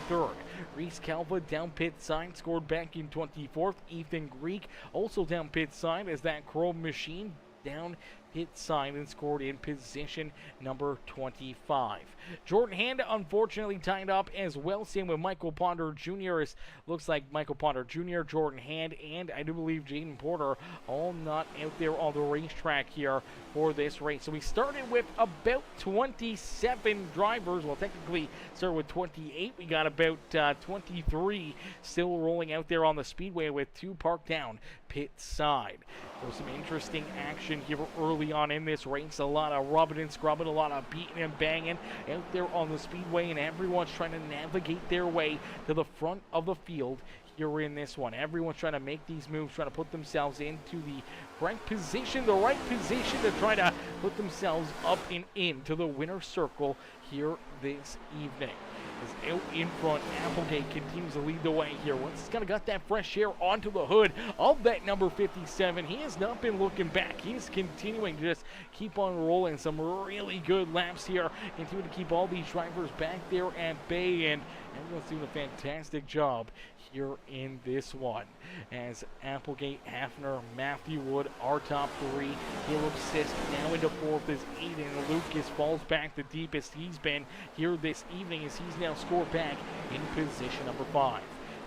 23rd. Reese Calva down pit side, scored back in 24th. Ethan Greek also down pit side as that Chrome Machine down pit side and scored in position number 25. Jordan Hand unfortunately tied up as well. Same with Michael Ponder Jr. It looks like Michael Ponder Jr., Jordan Hand, and I do believe Jaden Porter all not out there on the racetrack here for this race. So we started with about 27 drivers. Well, technically started with 28. We got about 23 still rolling out there on the Speedway with 2 parked down pit side. There's some interesting action here early on in this race. A lot of rubbing and scrubbing, a lot of beating and banging out there on the Speedway, and everyone's trying to navigate their way to the front of the field here in this one. Everyone's trying to make these moves, trying to put themselves into the correct position, the right position to try to put themselves up and into the winner's circle here this evening. Is out in front. Applegate continues to lead the way here. Once he's kind of got that fresh air onto the hood of that number 57, he has not been looking back. He's continuing to just keep on rolling some really good laps here. Continue to keep all these drivers back there at bay, and everyone's doing a fantastic job here in this one. As Applegate, Hafner, Matthew Wood, our top 3. Caleb Sisk now into 4th as Aiden Lucas falls back the deepest he's been here this evening as he's now scored back in position number 5.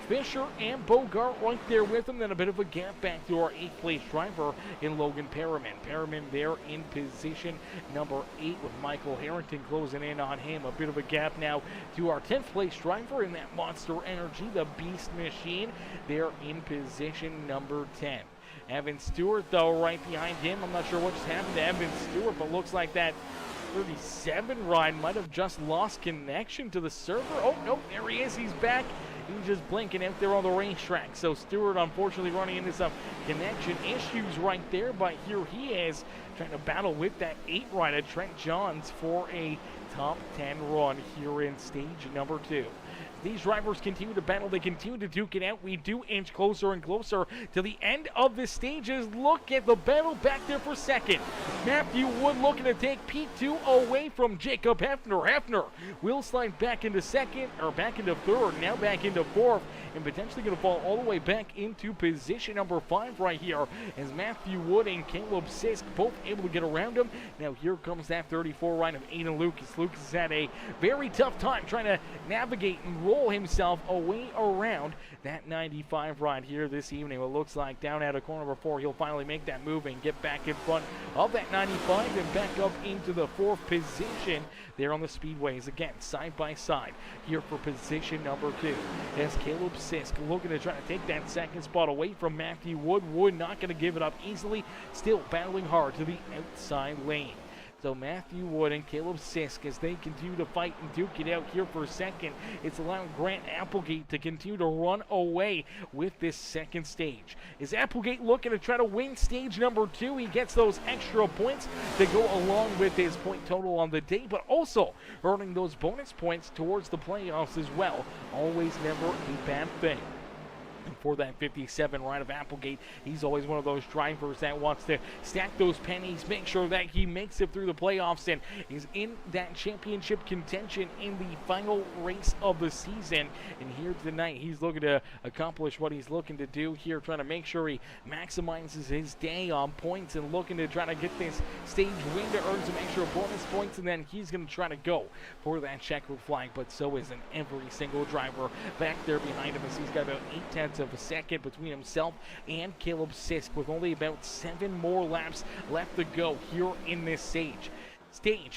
Fisher and Bogart right there with him. Then a bit of a gap back to our 8th place driver in Logan Perriman. Perriman there in position number 8 with Michael Harrington closing in on him. A bit of a gap now to our 10th place driver in that Monster Energy, the Beast Machine, there in position number 10. Evan Stewart, though, right behind him. I'm not sure what just happened to Evan Stewart, but looks like that 37 ride might have just lost connection to the server. Oh, nope, there he is. He's back. He's just blinking out there on the racetrack. So Stewart unfortunately running into some connection issues right there, but here he is trying to battle with that 8 rider Trent Johns for a top 10 run here in stage number 2. These drivers continue to battle. They continue to duke it out. We do inch closer and closer to the end of the stages. Look at the battle back there for second. Matthew Wood looking to take P2 away from Jacob Hefner. Hefner will slide back into second, or back into third, now back into 4th, and potentially going to fall all the way back into position number 5 right here as Matthew Wood and Caleb Sisk both able to get around him. Now here comes that 34 ride of Aiden Lucas. Lucas has had a very tough time trying to navigate and roll himself away around that 95 ride here this evening. It looks like down at a corner number 4, he'll finally make that move and get back in front of that 95 and back up into the 4th position there on the Speedways. Again, side by side here for position number 2. As Caleb Sisk looking to try to take that second spot away from Matthew Wood. Wood not going to give it up easily, still battling hard to the outside lane. So Matthew Wood and Caleb Sisk, as they continue to fight and duke it out here for a second, it's allowing Grant Applegate to continue to run away with this second stage. Is Applegate looking to try to win stage number 2? He gets those extra points to go along with his point total on the day, but also earning those bonus points towards the playoffs as well. Always never a bad thing. for that 57 ride of Applegate. He's always one of those drivers that wants to stack those pennies, make sure that he makes it through the playoffs and is in that championship contention in the final race of the season. And here tonight, he's looking to accomplish what he's looking to do here, trying to make sure he maximizes his day on points and looking to try to get this stage win to earn some extra bonus points, and then he's going to try to go for that checkered flag, but so isn't every single driver back there behind him, as he's got about 0.8 of a second between himself and Caleb Sisk, with only about 7 more laps left to go here in this stage.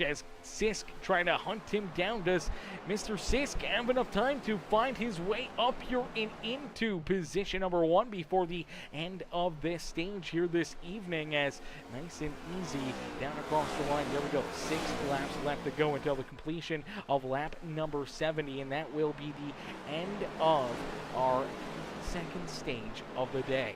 As Sisk trying to hunt him down. Does Mr. Sisk have enough time to find his way up here and into position number 1 before the end of this stage here this evening, as nice and easy down across the line. There we go. 6 laps left to go until the completion of lap number 70, and that will be the end of our second stage of the day,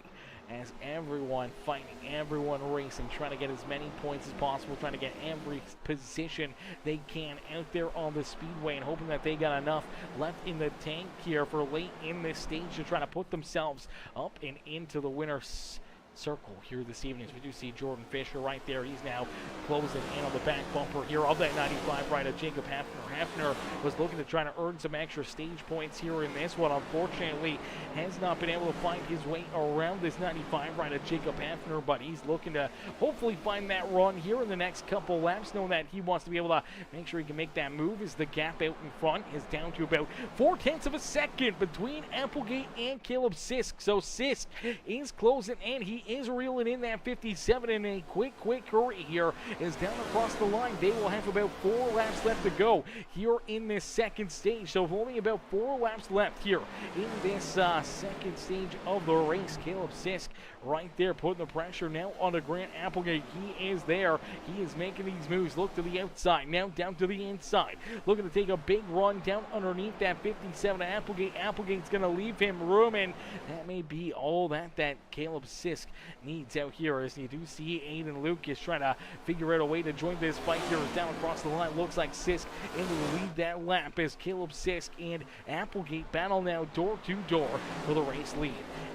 as everyone fighting, everyone racing, trying to get as many points as possible, trying to get every position they can out there on the speedway, and hoping that they got enough left in the tank here for late in this stage to try to put themselves up and into the winner's circle here this evening. As we do see Jordan Fisher right there. He's now closing in on the back bumper here of that 95 ride of Jacob Hafner. Hafner was looking to try to earn some extra stage points here in this one. Unfortunately, has not been able to find his way around this 95 ride of Jacob Hafner, but he's looking to hopefully find that run here in the next couple laps, knowing that he wants to be able to make sure he can make that move, as the gap out in front is down to about 0.4 of a second between Applegate and Caleb Sisk. So Sisk is closing, and he is reeling in that 57 in a quick hurry here, is down across the line. They will have about 4 laps left to go here in this second stage. So only about 4 laps left here in this second stage of the race. Caleb Sisk right there putting the pressure now on the Grant Applegate. He is there. He is making these moves. Look to the outside, now down to the inside. Looking to take a big run down underneath that 57 Applegate. Applegate's going to leave him room, and that may be all that Caleb Sisk needs out here, as you do see Aiden Lucas trying to figure out a way to join this fight here. Down across the line, looks like Sisk in the lead that lap, as Caleb Sisk and Applegate battle now door to door for the race lead.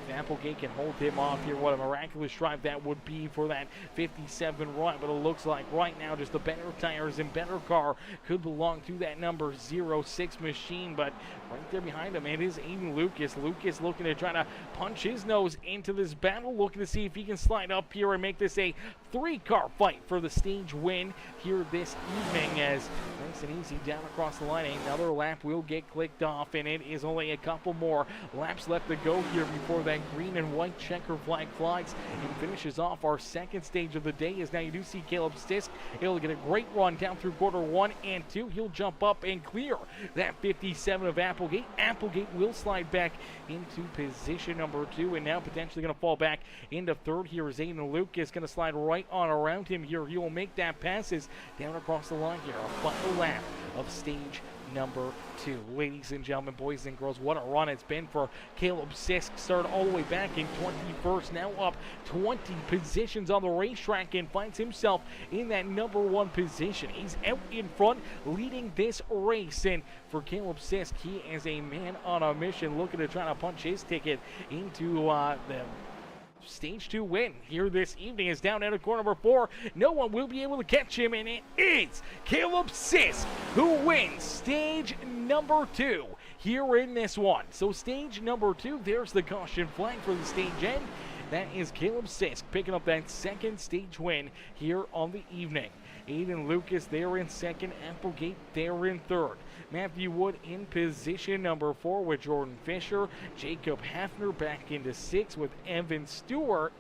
If Applegate can hold him off here, what a miraculous drive that would be for that 57 run, but it looks like right now just the better tires and better car could belong to that number 06 machine, but right there behind him, it is Aiden Lucas. Lucas looking to try to punch his nose into this battle, looking to see if he can slide up here and make this a 3-car fight for the stage win here this evening, as nice and easy down across the line. Another lap will get clicked off, and it is only a couple more laps left to go here before that green and white checker flag flies and finishes off our second stage of the day. As now you do see Caleb Sisk able to get a great run down through quarter 1 and 2. He'll jump up and clear that 57 of Applegate. Applegate will slide back into position number 2, and now potentially going to fall back into third here, as Aiden Lucas going to slide right on around him here. He will make that passes down across the line here. A final lap of stage number 2. Ladies and gentlemen, boys and girls, what a run it's been for Caleb Sisk. Started all the way back in 21st, now up 20 positions on the racetrack, and finds himself in that number 1 position. He's out in front leading this race, and for Caleb Sisk, he is a man on a mission, looking to try to punch his ticket into the stage 2 win here this evening. Is down out of corner number 4. No one will be able to catch him, and it is Caleb Sisk who wins stage number 2 here in this one. So stage number 2, there's the caution flag for the stage end. That is Caleb Sisk picking up that second stage win here on the evening. Aiden Lucas there in second, Applegate there in third. Matthew Wood in position number 4 with Jordan Fisher. Jacob Hafner back into 6 with Evan Stewart.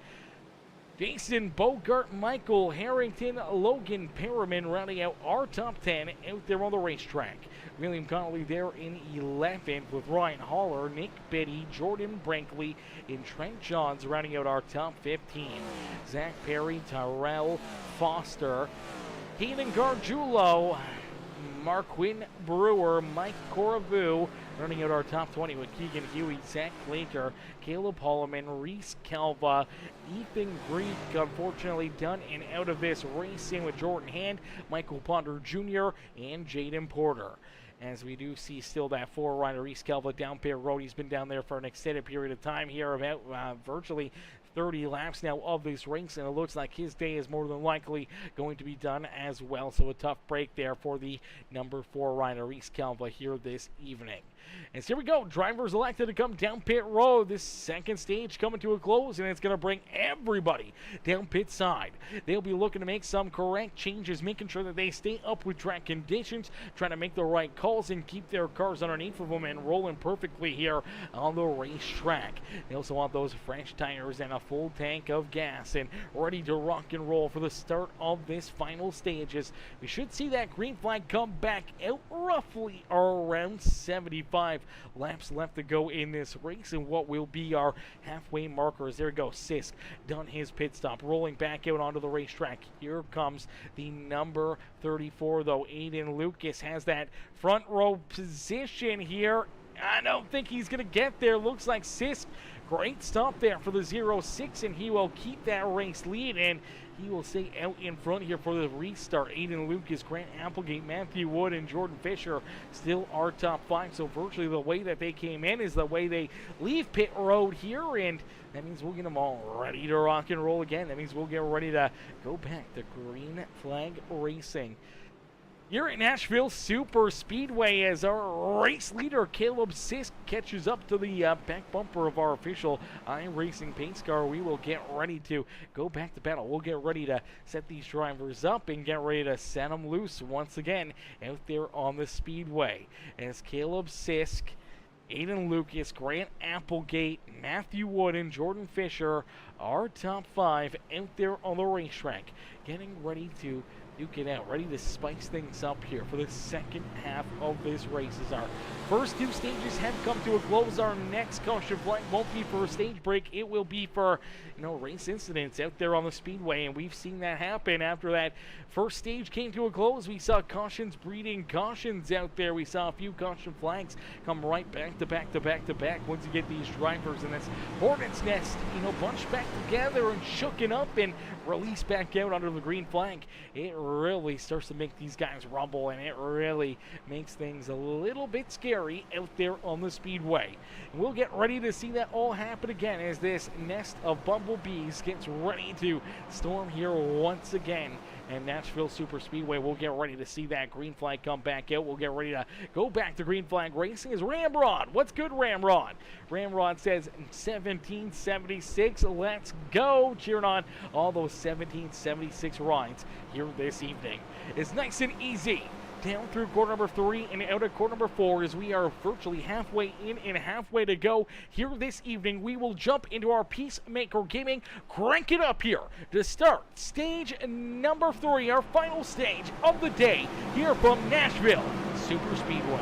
Jason Bogart, Michael Harrington, Logan Perriman rounding out our top 10 out there on the racetrack. William Connolly there in 11th with Ryan Haller, Nick Biddy, Jordan Brinkley, and Trent Johns rounding out our top 15. Zach Perry, Tyrell Foster, Hayden Gargiulo, Marquin Brewer, Mike Coravu, running out our top 20 with Keegan Huey, Zach Laker, Caleb Holloman, Reese Calva, Ethan Greek, unfortunately done and out of this racing with Jordan Hand, Michael Ponder Jr., and Jaden Porter. as we do see still that 4-rider East Kelva down pit road. He's been down there for an extended period of time here, about virtually 30 laps now of this race, and it looks like his day is more than likely going to be done as well. So a tough break there for the number 4 rider East Kelva here this evening. And so here we go. Drivers elected to come down pit road. This second stage coming to a close, and it's going to bring everybody down pit side. They'll be looking to make some correct changes, making sure that they stay up with track conditions, trying to make the right calls and keep their cars underneath of them and rolling perfectly here on the racetrack. They also want those fresh tires and a full tank of gas and ready to rock and roll for the start of this final stages. We should see that green flag come back out roughly around 75 laps left to go in this race, and what will be our halfway markers. There we go. Sisk done his pit stop, rolling back out onto the racetrack. Here comes the number 34 though. Aiden Lucas has that front row position here. I don't think he's going to get there. Looks like Sisk, great stop there for the 0-6, and he will keep that race lead, and he will stay out in front here for the restart. Aiden Lucas, Grant Applegate, Matthew Wood, and Jordan Fisher still our top 5. So virtually the way that they came in is the way they leave pit road here, and that means we'll get them all ready to rock and roll again. That means we'll get ready to go back to green flag racing here at Nashville Super Speedway, as our race leader Caleb Sisk catches up to the back bumper of our official iRacing pace car. We will get ready to go back to battle. We'll get ready to set these drivers up and get ready to set them loose once again out there on the speedway. As Caleb Sisk, Aiden Lucas, Grant Applegate, Matthew Wood, and Jordan Fisher, our top 5 out there on the racetrack, getting ready to duke it out, ready to spice things up here for the second half of this race. As our first 2 stages have come to a close, our next caution flag won't be for a stage break. It will be for, race incidents out there on the speedway, and we've seen that happen. After that first stage came to a close, we saw cautions breeding cautions out there. We saw a few caution flags come right back to back to back to back once you get these drivers in this hornet's nest, bunched back together and shooken up and released back out under the green flag. It really starts to make these guys rumble, and it really makes things a little bit scary out there on the speedway. And we'll get ready to see that all happen again as this nest of bumblebees gets ready to storm here once again. And Nashville Super Speedway, we'll get ready to see that green flag come back out. We'll get ready to go back to green flag racing. Is Ramrod? What's good, Ramrod? Ramrod says 1776. Let's go. Cheering on all those 1776 rides here this evening. It's nice and easy down through corner number 3 and out of corner number 4 as we are virtually halfway in and halfway to go here this evening. We will jump into our Peacemaker Gaming, crank it up here to start stage number 3, our final stage of the day here from Nashville Super Speedway.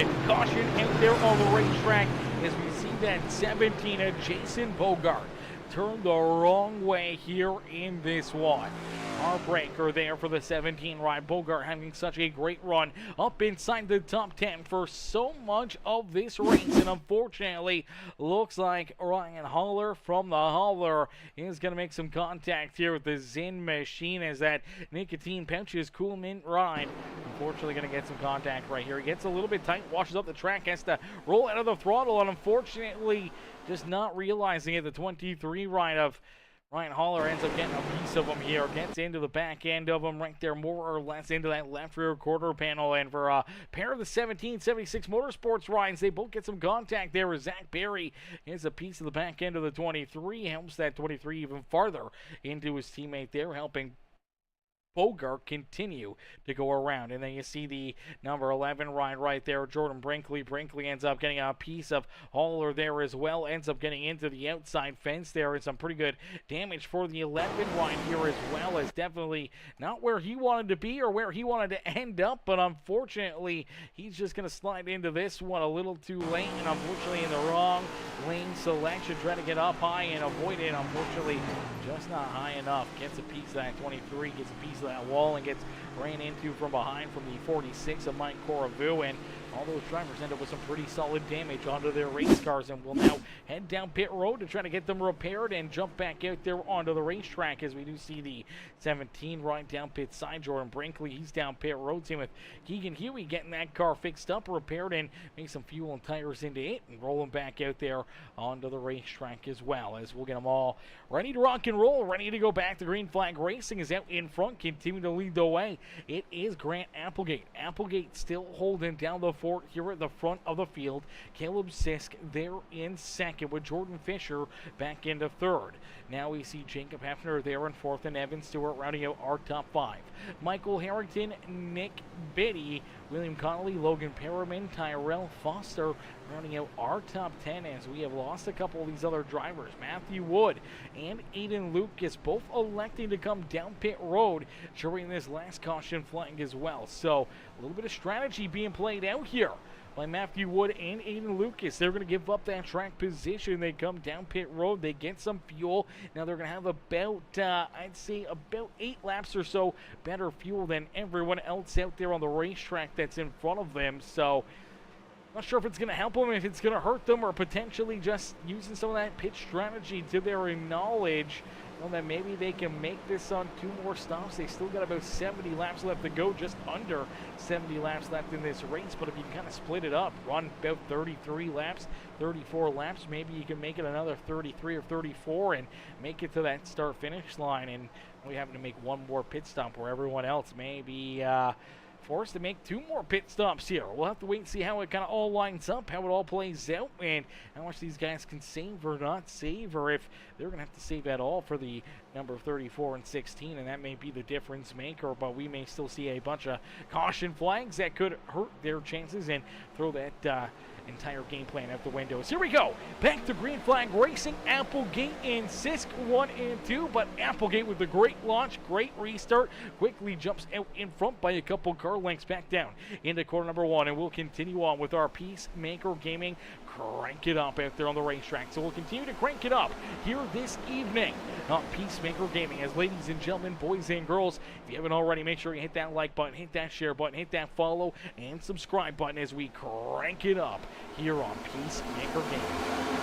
caution out there on the racetrack as we see that 17 Jason Bogart turn the wrong way here in this one. Heartbreaker there for the 17 ride. Bogart having such a great run up inside the top 10 for so much of this race, and unfortunately looks like Ryan Haller from the Hauler is going to make some contact here with the Zinn machine as that nicotine pouches Cool Mint ride unfortunately going to get some contact right here. He gets a little bit tight, washes up the track, has to roll out of the throttle, and unfortunately just not realizing it, the 23 ride of Ryan Haller ends up getting a piece of him here, gets into the back end of him right there, more or less into that left rear quarter panel. And for a pair of the 1776 Motorsports rides, they both get some contact there as Zach Berry is a piece of the back end of the 23, helps that 23 even farther into his teammate there, helping Bogart continue to go around. And then you see the number 11 ride right there, Jordan Brinkley. Brinkley ends up getting a piece of Haller there as well, ends up getting into the outside fence there, and some pretty good damage for the 11 ride here as well, as definitely not where he wanted to be or where he wanted to end up, but unfortunately he's just going to slide into this one a little too late, and unfortunately in the wrong lane selection, try to get up high and avoid it. Unfortunately just not high enough. Gets a piece of that 23, gets a piece of that wall, and gets ran into from behind from the 46 of Mike Coravu, and all those drivers end up with some pretty solid damage onto their race cars, and will now head down pit road to try to get them repaired and jump back out there onto the racetrack, as we do see the 17 right down pit side. Jordan Brinkley, he's down pit road, same with Keegan Huey, getting that car fixed up, repaired, and make some fuel and tires into it and roll them back out there onto the racetrack as well, as we'll get them all ready to rock and roll, ready to go back. The green flag racing is out in front, continuing to lead the way. It is Grant Applegate. Applegate still holding down the fort here at the front of the field. Caleb Sisk there in second, with Jordan Fisher back into third. Now we see Jacob Hefner there in fourth, and Evan Stewart rounding out our top five. Michael Harrington, Nick Biddy, William Connolly, Logan Perriman, Tyrell Foster rounding out our top 10, as we have lost a couple of these other drivers. Matthew Wood and Aiden Lucas both electing to come down pit road during this last caution flag as well. So a little bit of strategy being played out here by Matthew Wood and Aiden Lucas. They're going to give up that track position. They come down pit road. They get some fuel. Now they're going to have about, I'd say, about 8 laps or so better fuel than everyone else out there on the racetrack that's in front of them. So not sure if it's going to help them, if it's going to hurt them, or potentially just using some of that pit strategy to their knowledge. Well, then maybe they can make this on 2 more stops. They still got about 70 laps left to go, just under 70 laps left in this race. But if you kind of split it up, run about 33 laps, 34 laps, maybe you can make it another 33 or 34 and make it to that start-finish line. And we happen to make 1 more pit stop where everyone else may be forced to make 2 more pit stops here. We'll have to wait and see how it kind of all lines up, how it all plays out, and how much these guys can save or not save, or if they're going to have to save at all for the number 34 and 16, and that may be the difference maker. But we may still see a bunch of caution flags that could hurt their chances and throw that entire game plan out the windows. Here we go. Back to green flag racing. Applegate and Sisk 1 and 2, but Applegate with a great launch, great restart, quickly jumps out in front by a couple car lengths back down into corner number 1, and we'll continue on with our Peacemaker Gaming crank it up out there on the racetrack. So we'll continue to crank it up here this evening on Peacemaker Gaming. As ladies and gentlemen, boys and girls, if you haven't already, make sure you hit that like button, hit that share button, hit that follow and subscribe button as we crank it up here on Peacemaker Gaming.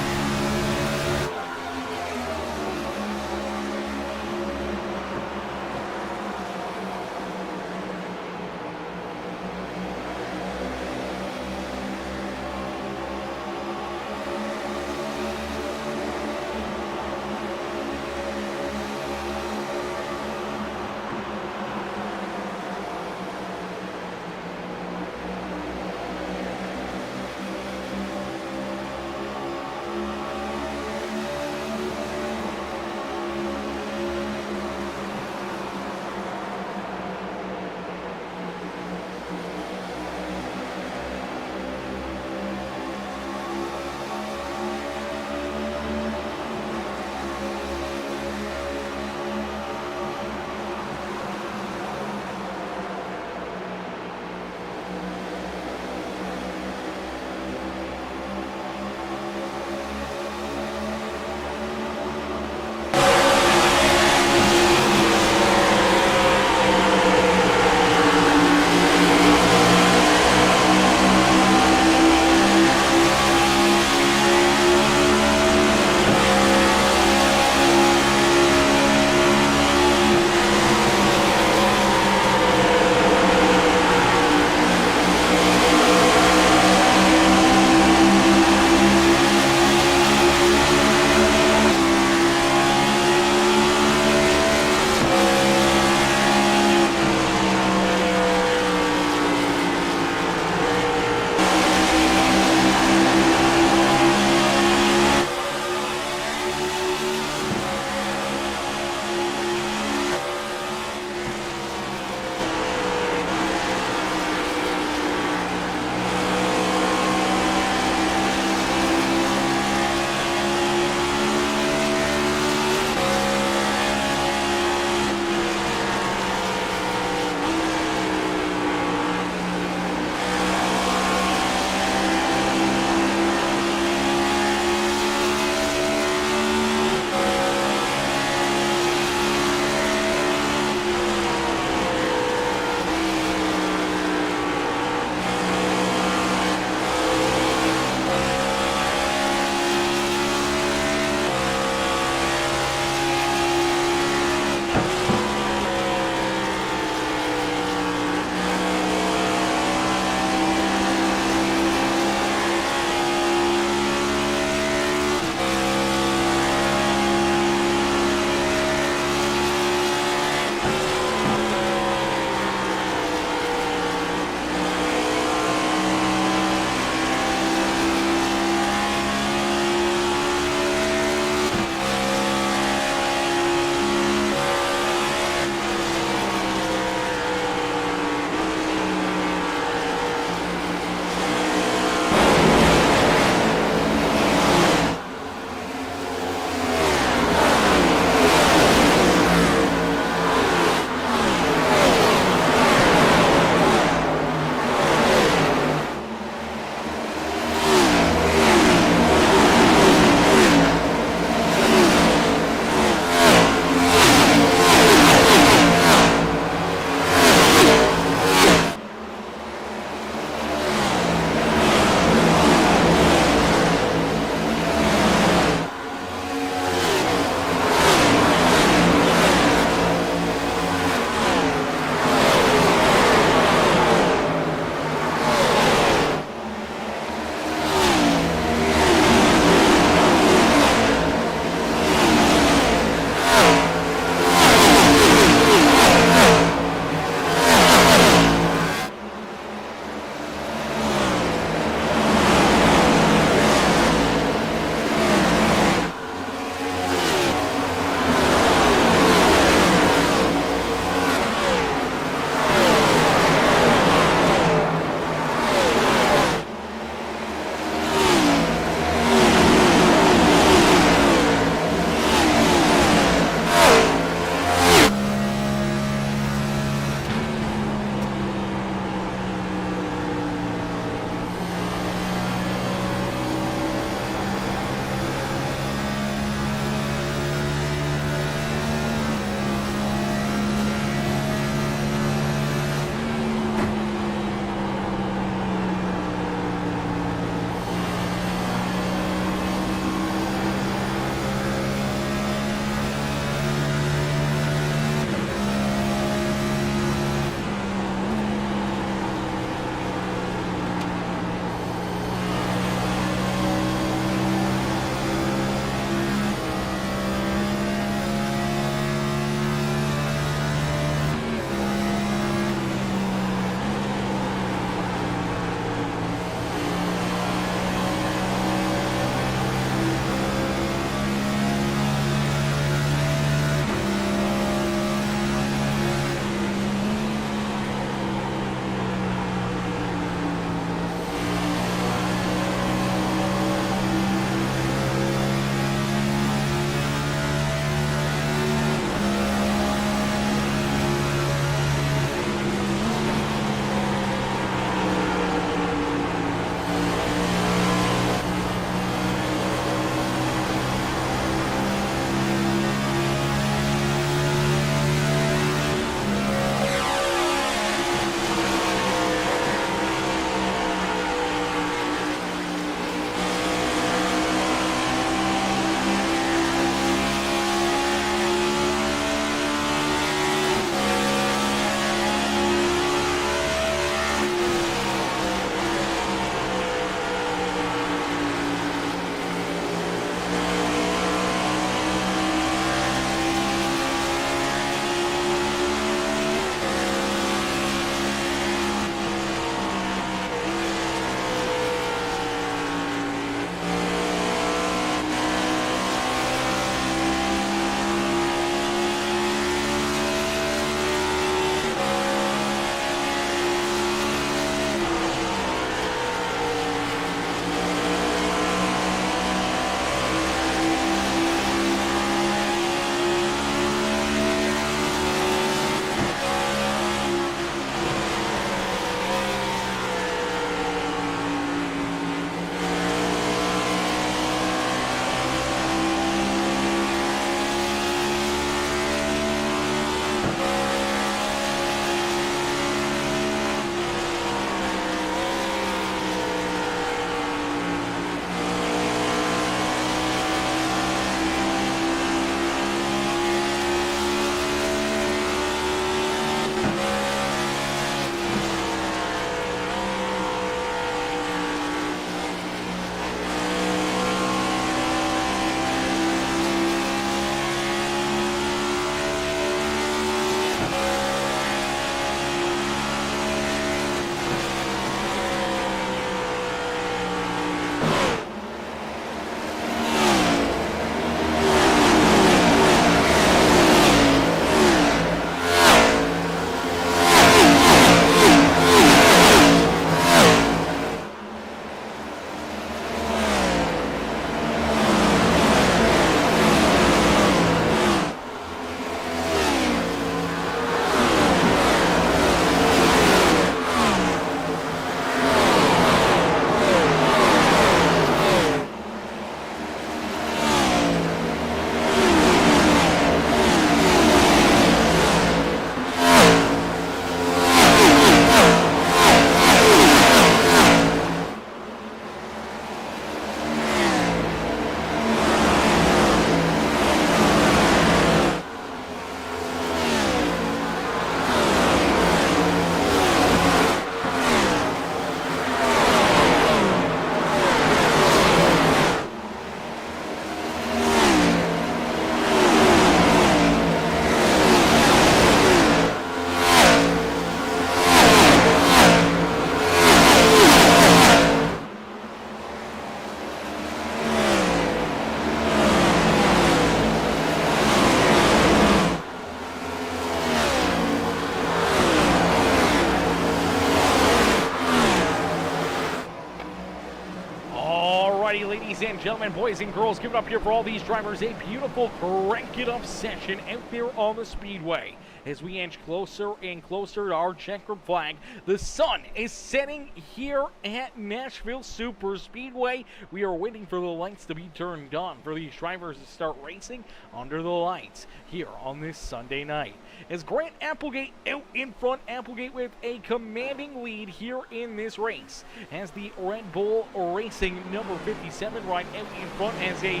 ladies and gentlemen, boys and girls, give it up here for all these drivers. A beautiful crank it up session out there on the Speedway. As we inch closer and closer to our checkered flag, the sun is setting here at Nashville Super Speedway. We are waiting for the lights to be turned on for these drivers to start racing under the lights here on this Sunday night. As Grant Applegate out in front, Applegate with a commanding lead here in this race. As the Red Bull Racing number 57 ride out in front has a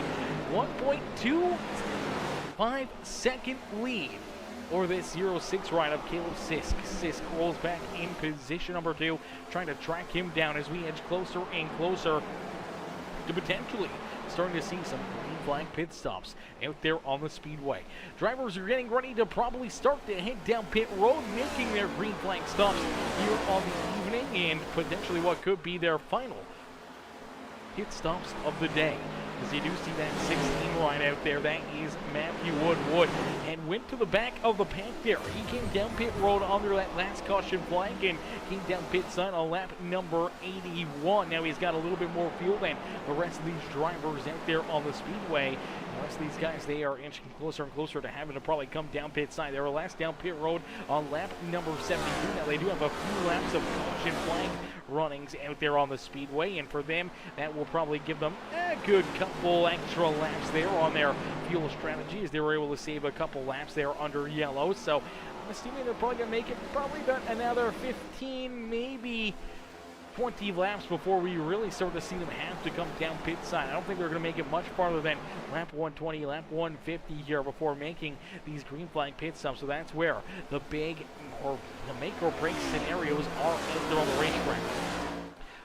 1.25 second lead. Or this 06 ride of Caleb Sisk. Sisk rolls back in position number 2, trying to track him down as we edge closer and closer to potentially starting to see some green flag pit stops out there on the Speedway. Drivers are getting ready to probably start to head down pit road, making their green flag stops here on the evening and potentially what could be their final pit stops of the day. As you do see that 16 ride out there, that is Matthew Wood, and went to the back of the pack there. He came down pit road under that last caution flag and came down pit side on lap number 81. Now he's got a little bit more fuel than the rest of these drivers out there on the Speedway. The rest of these guys, they are inching closer and closer to having to probably come down pit side. They were last down pit road on lap number 72. Now they do have a few laps of caution flag runnings out there on the Speedway, and for them that will probably give them a good couple extra laps there on their fuel strategy as they were able to save a couple laps there under yellow. So I'm assuming they're probably going to make it probably about another 15, maybe 20 laps before we really start to see them have to come down pit side. I don't think they're going to make it much farther than lap 120, lap 150 here before making these green flag pit stops. So that's where the big or the make or break scenarios are out there on the racetrack.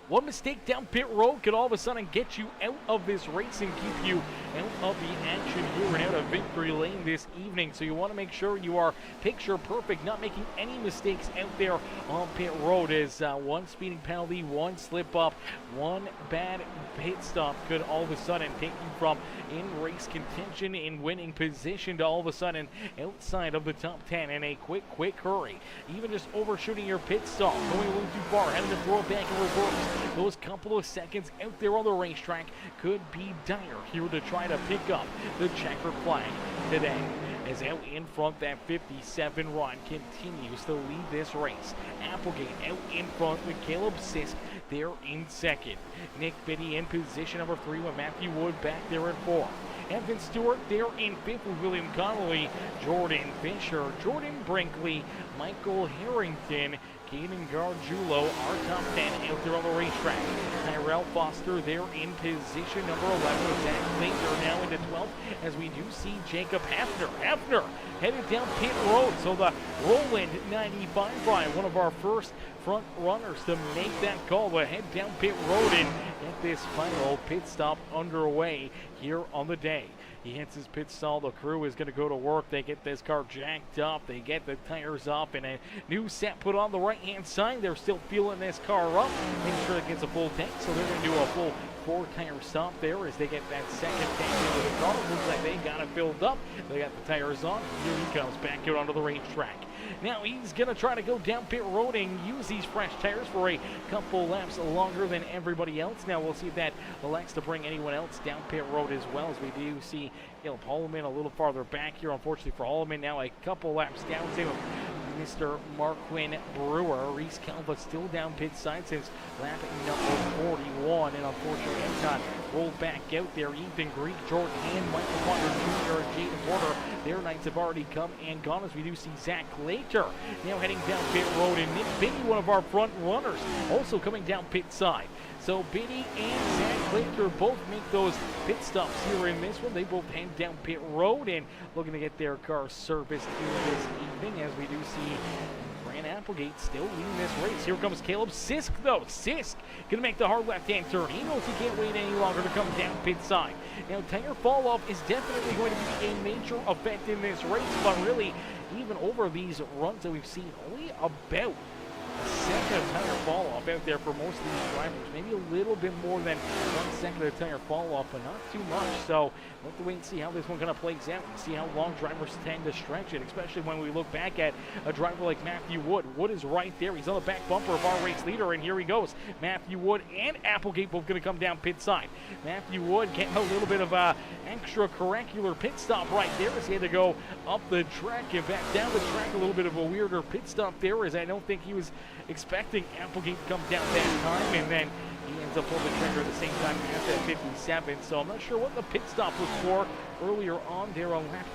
One mistake down pit road could all of a sudden get you out of this race and keep you out of the action here and out of victory lane this evening. So you want to make sure you are picture perfect, not making any mistakes out there on pit road. As one speeding penalty, one slip up, one bad pit stop could all of a sudden take you from in race contention in winning position to all of a sudden outside of the top 10 in a quick hurry. Even just overshooting your pit stop, going a little too far, having to throw it back in reverse. Those couple of seconds out there on the racetrack could be dire here to try to pick up the checkered flag today. As out in front, that 57 ride continues to lead this race. Applegate out in front with Caleb Sisk there in second. Nick Biddy in position number 3 with Matthew Wood back there at 4. Evan Stewart there in 5th with William Connolly, Jordan Fisher, Jordan Brinkley, Michael Harrington, Caden Gargiulo, our top 10 out there on the racetrack. Tyrell Foster there in position number 11 with Zach Laser now into 12th as we do see Jacob Hefner headed down pit road. So the Roland 95 ride, one of our first front runners to make that call to head down pit road and get this final pit stop underway here on the day. He hits his pit stall. The crew is going to go to work. They get this car jacked up. They get the tires up and a new set put on the right-hand side. They're still fueling this car up, making sure it gets a full tank. So they're going to do a full 4-tire stop there as they get that second tank into the car. Looks like they got it filled up. They got the tires on. Here he comes back out onto the racetrack. Now he's going to try to go down pit road and use these fresh tires for a couple laps longer than everybody else. Now we'll see if that elects to bring anyone else down pit road as well, as we do see Caleb Holloman a little farther back here. Unfortunately for Holloman, now a couple laps down. Same with Mr. Marquin Brewer. Reese Calva still down pit side since lap number 41, and unfortunately has not rolled back out there. Ethan Greek, Jordan Hand, Michael Potter Jr., and Jaden Porter, their nights have already come and gone, as we do see Zach Later now heading down pit road, and Nick Biddy, one of our front runners, also coming down pit side. So Biddy and Zach Later both make those pit stops here in this one. They both head down pit road and looking to get their car serviced here this evening, as we do see Grant Applegate still leading this race. Here comes Caleb Sisk, though. Sisk going to make the hard left-hand turn. He knows he can't wait any longer to come down pit side. Now, tire fall-off is definitely going to be a major effect in this race, but really, even over these runs that we've seen, only about a second second of tire fall off out there for most of these drivers. Maybe a little bit more than 1 second of tire fall off, but not too much. So we'll have to wait and see how this one kind of plays out and see how long drivers tend to stretch it, especially when we look back at a driver like Matthew Wood. Wood is right there. He's on the back bumper of our race leader, and here he goes. Matthew Wood and Applegate both going to come down pit side. Matthew Wood getting a little bit of a extracurricular pit stop right there as he had to go up the track and back down the track. A little bit of a weirder pit stop there, as I don't think he was expecting Applegate to come down that time, and then he ends up pulling the trigger at the same time at that 57. So I'm not sure what the pit stop was for earlier on there on lap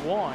81.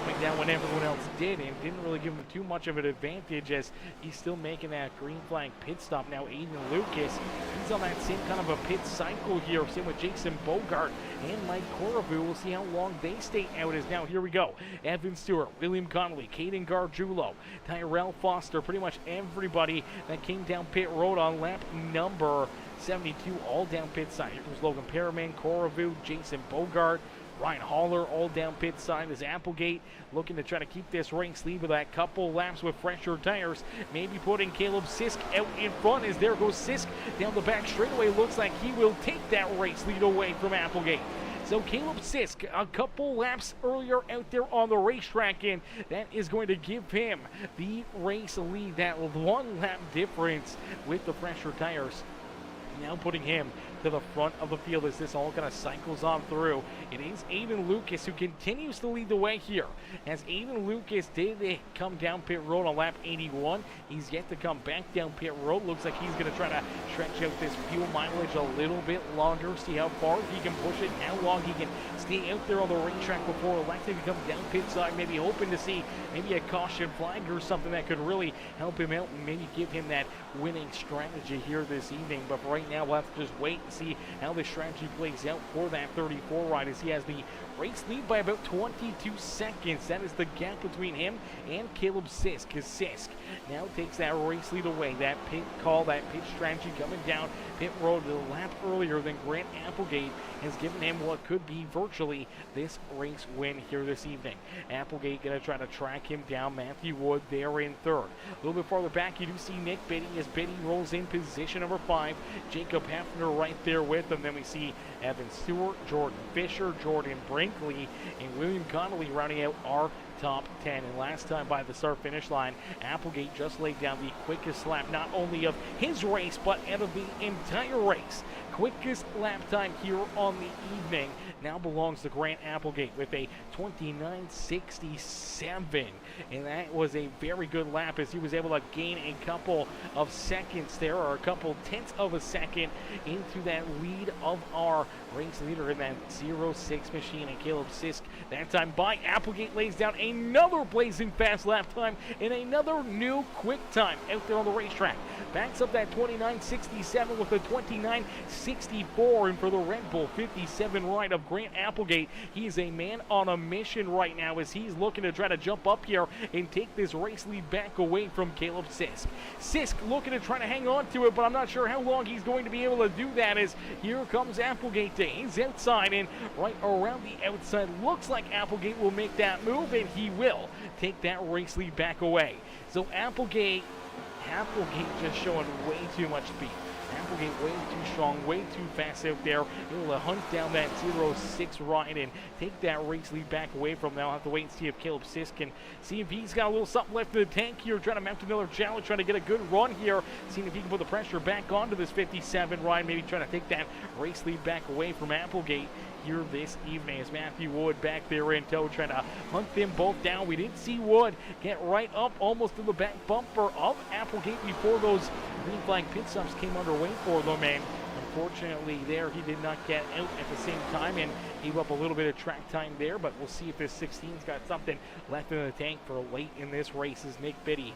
Coming down when everyone else did, and didn't really give him too much of an advantage as he's still making that green flag pit stop. Now Aiden Lucas, he's on that same kind of a pit cycle here. Same with Jason Bogart and Mike Coravu. We'll see how long they stay out. As now here we go. Evan Stewart, William Connolly, Caden Gargiulo, Tyrell Foster, pretty much everybody that came down pit road on lap number 72, all down pit side. Here comes Logan Perriman, Coravu, Jason Bogart, Ryan Haller, all down pit side. As Applegate looking to try to keep this race lead with that couple laps with fresher tires. Maybe putting Caleb Sisk out in front, as there goes Sisk down the back straightaway. Looks like he will take that race lead away from Applegate. So Caleb Sisk, a couple laps earlier out there on the racetrack, and that is going to give him the race lead. That 1 lap difference with the fresher tires, now putting him to the front of the field as this all kind of cycles on through. It is Aiden Lucas who continues to lead the way here, as Aiden Lucas did come down pit road on lap 81. He's yet to come back down pit road. Looks like he's going to try to stretch out this fuel mileage a little bit longer, see how far he can push it, how long he can stay out there on the racetrack before electing to come down pit side, maybe hoping to see maybe a caution flag or something that could really help him out and maybe give him that winning strategy here this evening. But for right now, we'll have to just wait and see how the strategy plays out for that 34 ride, as he has the race lead by about 22 seconds. That is the gap between him and Caleb Sisk, as Sisk now takes that race lead away. That pit call, that pit strategy coming down pit road a lap earlier than Grant Applegate has given him what could be virtually this race win here this evening. Applegate going to try to track him down. Matthew Wood there in third. A little bit farther back, you do see Nick Biddy as Biddy rolls in position number 5. Jacob Hefner right there with him. Then we see Evan Stewart, Jordan Fisher, Jordan Brinkley, and William Connolly rounding out our top 10. And last time by the start finish line, Applegate just laid down the quickest lap, not only of his race, but out of the entire race. Quickest lap time here on the evening now belongs to Grant Applegate with a 29.67, and that was a very good lap, as he was able to gain a couple of seconds there, or a couple tenths of a second, into that lead of our race leader in that 06 machine. And Caleb Sisk that time by Applegate lays down another blazing fast lap time and another new quick time out there on the racetrack. Backs up that 29.67 with a 29.64, and for the Red Bull 57 ride of Grant Applegate, he's a man on a mission right now, as he's looking to try to jump up here and take this race lead back away from Caleb Sisk. Sisk looking to try to hang on to it, but I'm not sure how long he's going to be able to do that, as here comes Applegate. He's outside and right around the outside. Looks like Applegate will make that move, and he will take that race lead back away. So Applegate just showing way too much speed. Applegate way too strong, way too fast out there. Able to hunt down that 06 ride and take that race lead back away from them. I'll have to wait and see if Caleb Sisk can see if he's got a little something left in the tank here, trying to mount another challenge, trying to get a good run here, seeing if he can put the pressure back onto this 57 ride, maybe trying to take that race lead back away from Applegate here this evening, as Matthew Wood back there in tow, trying to hunt them both down. We did see Wood get right up almost to the back bumper of Applegate before those green flag pit stops came underway for them, and unfortunately there he did not get out at the same time and gave up a little bit of track time there. But we'll see if this 16's got something left in the tank for late in this race, as Nick Biddy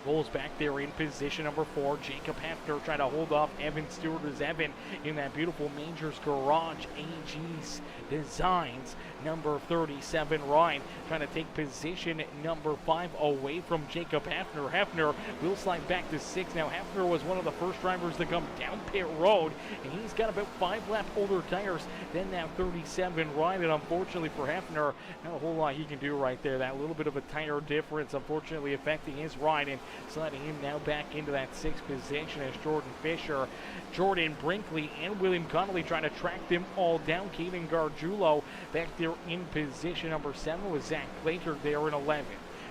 rolls back there in position number 4. Jacob Hefner trying to hold off Evan Stewart, as Evan in that beautiful Majors Garage AG's Designs number 37 ride, trying to take position number 5 away from Jacob Hefner. Hefner will slide back to 6. Now Hefner was one of the first drivers to come down pit road, and he's got about 5 lap older tires than that 37 ride, and unfortunately for Hefner, not a whole lot he can do right there. That little bit of a tire difference unfortunately affecting his ride, and sliding him now back into that 6th position as Jordan Fisher, Jordan Brinkley, and William Connolly trying to track them all down. Caden Gargiulo back there in position number 7 with Zach Glater there in 11th.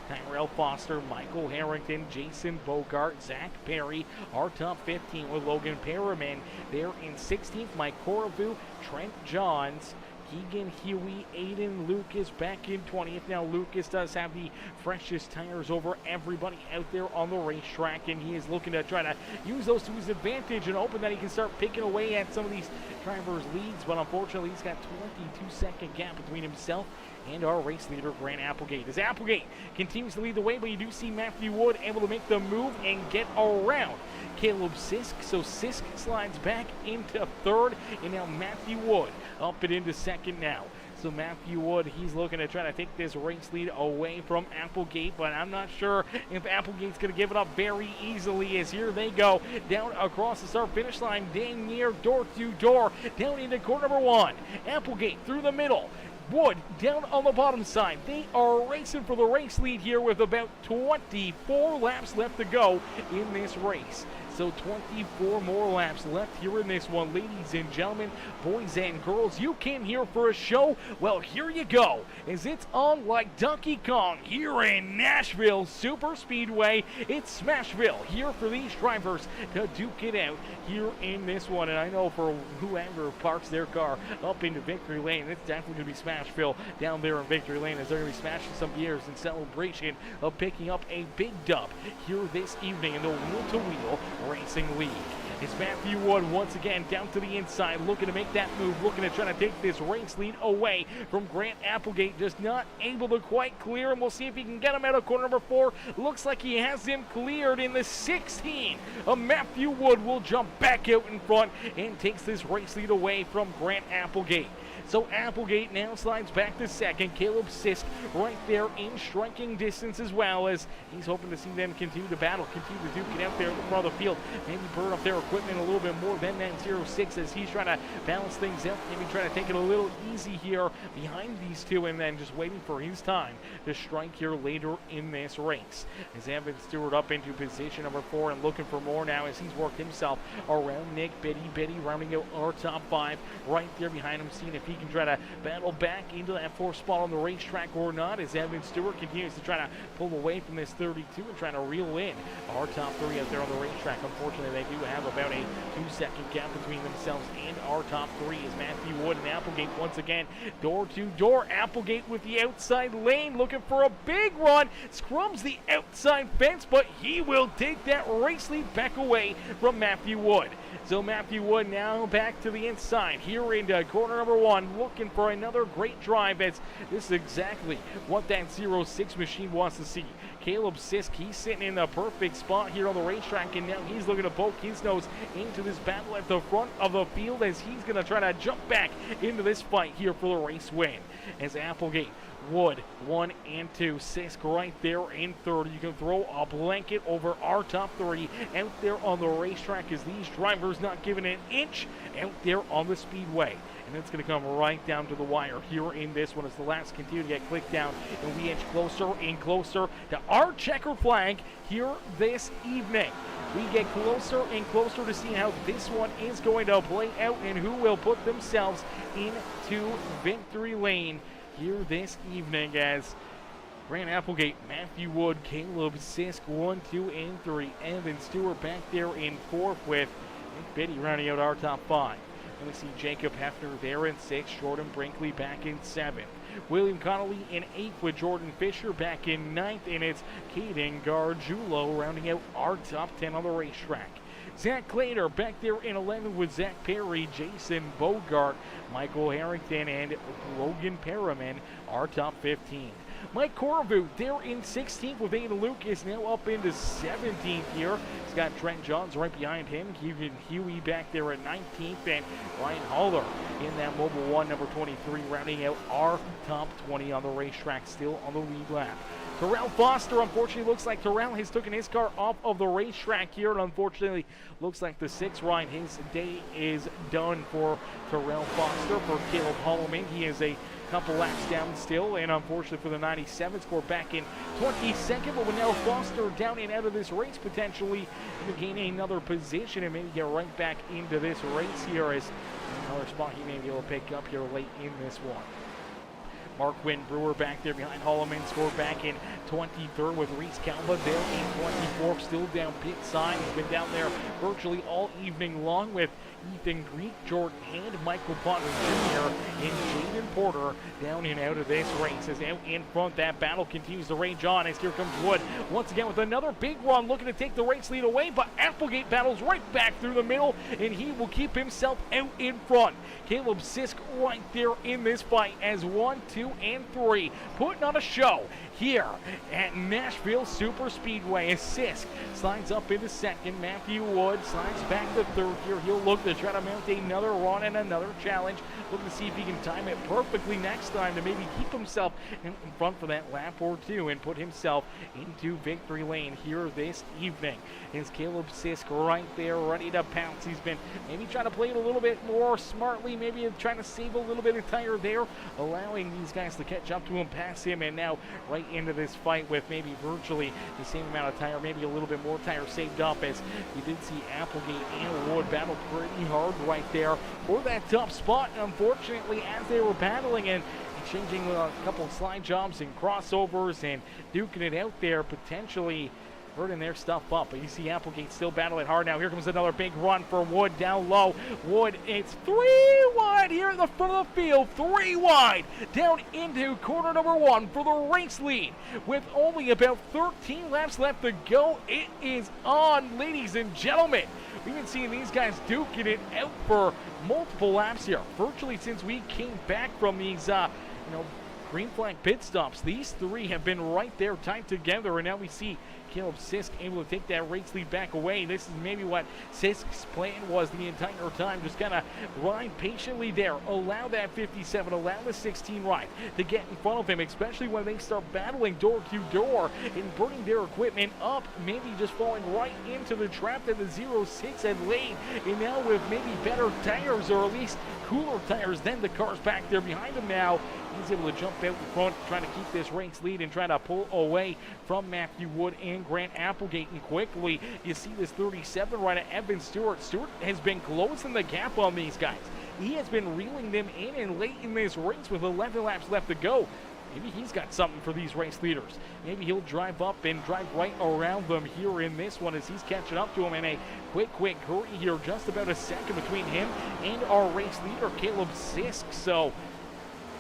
Tyrell Foster, Michael Harrington, Jason Bogart, Zach Perry, our top 15 with Logan Perriman there in 16th. Mike Corvu, Trent Johns, Keegan Huey, Aiden Lucas back in 20th. Now Lucas does have the freshest tires over everybody out there on the racetrack, and he is looking to try to use those to his advantage and hoping that he can start picking away at some of these drivers' leads, but unfortunately he's got 22-second gap between himself and our race leader, Grant Applegate. As Applegate continues to lead the way, but you do see Matthew Wood able to make the move and get around Caleb Sisk. So Sisk slides back into 3rd, and now Matthew Wood up and into 2nd now. So Matthew Wood, he's looking to try to take this race lead away from Applegate, but I'm not sure if Applegate's going to give it up very easily, as here they go down across the start-finish line, dang near door-to-door, down into corner number 1. Applegate through the middle. Wood down on the bottom side. They are racing for the race lead here with about 24 laps left to go in this race. So 24 more laps left here in this one. Ladies and gentlemen, boys and girls, you came here for a show. Well, here you go, as it's on like Donkey Kong here in Nashville Super Speedway. It's Smashville here for these drivers to duke it out here in this one. And I know for whoever parks their car up into Victory Lane, it's definitely going to be Smashville down there in Victory Lane, as they're going to be smashing some gears in celebration of picking up a big dub here this evening in the wheel-to-wheel Racing League. It's Matthew Wood once again down to the inside, looking to make that move, looking to try to take this race lead away from Grant Applegate, just not able to quite clear him. We'll see if he can get him out of corner number 4. Looks like he has him cleared in the 16. Matthew Wood will jump back out in front and takes this race lead away from Grant Applegate. So Applegate now slides back to 2nd. Caleb Sisk right there in striking distance, as well as he's hoping to see them continue to battle, continue to duke it out there in the front of the field. Maybe burn up their equipment a little bit more than that 0-6 as he's trying to balance things out. Maybe trying to take it a little easy here behind these two, and then just waiting for his time to strike here later in this race. As Evan Stewart up into position number 4 and looking for more now as he's worked himself around Nick Biddy rounding out our top 5 right there behind him, seeing if he can try to battle back into that 4th spot on the racetrack or not, as Evan Stewart continues to try to pull away from this 32 and trying to reel in our top 3 out there on the racetrack. Unfortunately, they do have about a 2-second gap between themselves and our top 3, as Matthew Wood and Applegate once again door to door. Applegate with the outside lane looking for a big run, scrums the outside fence, but he will take that race lead back away from Matthew Wood. So Matthew Wood now back to the inside here into corner number 1, looking for another great drive, as this is exactly what that 0-6 machine wants to see. Caleb Sisk, he's sitting in the perfect spot here on the racetrack, and now he's looking to poke his nose into this battle at the front of the field, as he's going to try to jump back into this fight here for the race win. As Applegate, Wood 1 and 2, Sisk right there in 3rd. You can throw a blanket over our top 3 out there on the racetrack, as these drivers not giving an inch out there on the speedway. And it's going to come right down to the wire here in this one as the laps continue to get clicked down, and we inch closer and closer to our checker flag here this evening. We get closer and closer to seeing how this one is going to play out and who will put themselves into victory lane here this evening, as Grant Applegate, Matthew Wood, Caleb Sisk 1, 2, and 3. Evan Stewart back there in 4th with Nick Biddy rounding out our top 5. And we see Jacob Hefner there in 6th, Jordan Brinkley back in 7th. William Connolly in 8th with Jordan Fisher back in 9th, and it's Caden Gargiulo rounding out our top 10 on the racetrack. Zach Glater back there in 11th with Zach Perry, Jason Bogart, Michael Harrington, and Logan Perriman, our top 15. Mike Corvu there in 16th with Aiden Lucas, now up into 17th here. He's got Trent Johns right behind him. Keegan Huey back there at 19th, and Ryan Haller in that Mobile 1, number 23, rounding out our top 20 on the racetrack, still on the lead lap. Terrell Foster, unfortunately, looks like Terrell has taken his car off of the racetrack here, and unfortunately, looks like the 6th ride, his day is done for Terrell Foster. For Caleb Holloman, he is a couple laps down still, and unfortunately for the 97 score back in 22nd, but with now Foster down and out of this race potentially to gain another position and maybe get right back into this race here as another spot he may be able to pick up here late in this one. Mark Wynn Brewer back there behind Holloman, scored back in 23rd with Reese Calva there in 24th, still down pit side. He's been down there virtually all evening long with Ethan Greek, Jordan Hand, Michael Potter Jr., and Jaden Porter down and out of this race. As out in front, that battle continues to rage on as here comes Wood once again with another big run, looking to take the race lead away, but Applegate battles right back through the middle, and he will keep himself out in front. Caleb Sisk right there in this fight as 1, 2, and 3 putting on a show here at Nashville Super Speedway as Sisk slides up into second. Matthew Wood slides back to third here. He'll look to try to mount another run and another challenge, looking to see if he can time it perfectly next time to maybe keep himself in front for that lap or two and put himself into victory lane here this evening. Is Caleb Sisk right there ready to pounce? He's been maybe trying to play it a little bit more smartly, maybe trying to save a little bit of tire there, allowing these guys to catch up to him, pass him, and now right into this fight with maybe virtually the same amount of tire, maybe a little bit more tire saved up, as you did see Applegate and Wood battle pretty hard right there for that top spot. Unfortunately, as they were battling and exchanging a couple of slide jumps and crossovers and duking it out there, potentially hurting their stuff up. But you see Applegate still battling hard now. Here comes another big run for Wood down low. Wood, it's 3 wide here in the front of the field. 3 wide down into corner number 1 for the race lead. With only about 13 laps left to go, it is on, ladies and gentlemen. We've been seeing these guys duking it out for multiple laps here, virtually since we came back from these, green flag pit stops. These 3 have been right there tied together, and now we see Caleb Sisk able to take that race lead back away. This is maybe what Sisk's plan was the entire time, just kind of ride patiently there, allow that 57, allow the 16 ride to get in front of him, especially when they start battling door to door and burning their equipment up, maybe just falling right into the trap that the 06 had laid, and now with maybe better tires, or at least cooler tires than the cars back there behind him now, he's able to jump out in front, trying to keep this race lead and try to pull away from Matthew Wood and Grant Applegate. And quickly, you see this 37 rider, Evan Stewart. Stewart has been closing the gap on these guys. He has been reeling them in and late in this race with 11 laps left to go. Maybe he's got something for these race leaders. Maybe he'll drive up and drive right around them here in this one as he's catching up to him in a quick hurry here. Just about a second between him and our race leader, Caleb Sisk. So,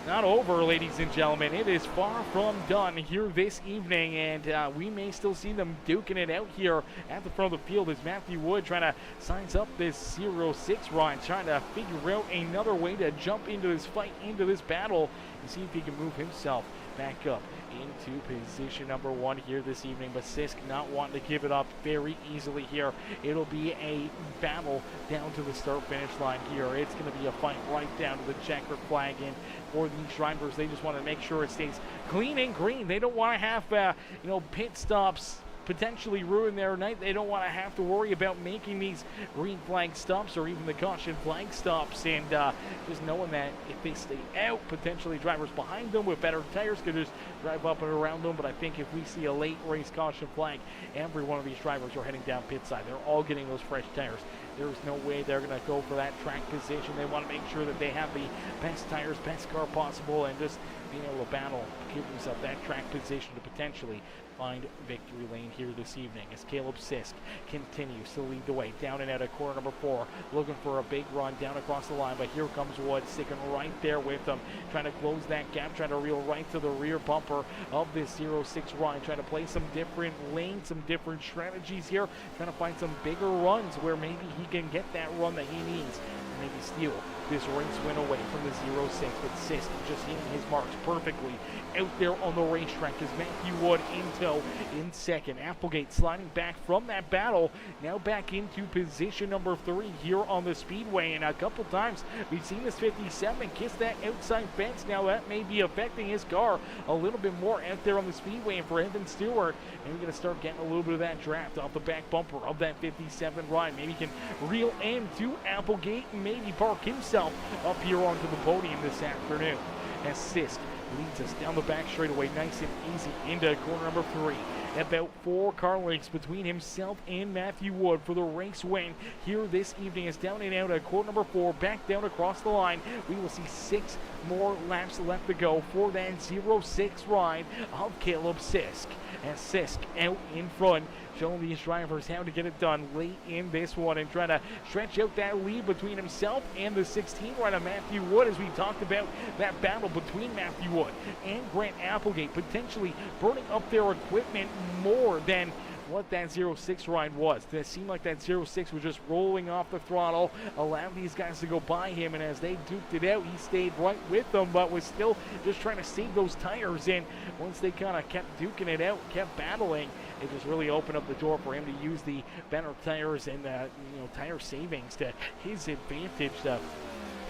not over, ladies and gentlemen. It is far from done here this evening, and we may still see them duking it out here at the front of the field as Matthew Wood trying to size up this 06 ride, trying to figure out another way to jump into this fight, into this battle, and see if he can move himself back up into position number 1 here this evening. But Sisk not wanting to give it up very easily here. It'll be a battle down to the start-finish line here. It's going to be a fight right down to the checkered flag, and for these drivers, they just want to make sure it stays clean and green. They don't want to have pit stops potentially ruin their night. They don't want to have to worry about making these green flag stops or even the caution flag stops, and just knowing that if they stay out, potentially drivers behind them with better tires could just drive up and around them. But I think if we see a late race caution flag, every one of these drivers are heading down pit side. They're all getting those fresh tires. There's no way they're going to go for that track position. They want to make sure that they have the best tires, best car possible, and just being able to battle, give themselves that track position to potentially find victory lane here this evening as Caleb Sisk continues to lead the way down and out of corner number 4, looking for a big run down across the line. But here comes Wood sticking right there with them, trying to close that gap, trying to reel right to the rear bumper of this 06 run, trying to play some different lanes, some different strategies here, trying to find some bigger runs where maybe he can get that run that he needs, maybe steal this race win away from the 06, but Sisk just hitting his marks perfectly out there on the racetrack as Matthew Wood in tow in second. Applegate sliding back from that battle, now back into position number 3 here on the Speedway, and a couple times we've seen this 57 kiss that outside fence. Now that may be affecting his car a little bit more out there on the Speedway, and for Evan Stewart, maybe going to start getting a little bit of that draft off the back bumper of that 57 ride. Maybe he can reel into Applegate and maybe park himself up here onto the podium this afternoon. as Sisk leads us down the back straightaway nice and easy into corner number 3. About 4 car lengths between himself and Matthew Wood for the race win here this evening. Is down and out at corner number 4, back down across the line. We will see 6 more laps left to go for that 0-6 ride of Caleb Sisk. And Sisk out in front, showing these drivers how to get it done late in this one and trying to stretch out that lead between himself and the 16 rider Matthew Wood, as we talked about that battle between Matthew Wood and Grant Applegate, potentially burning up their equipment more than what that 0-6 ride was. It seemed like that 0-6 was just rolling off the throttle, allowed these guys to go by him, and as they duked it out, he stayed right with them, but was still just trying to save those tires. And once they kind of kept duking it out, kept battling, it just really opened up the door for him to use the better tires and tire savings to his advantage to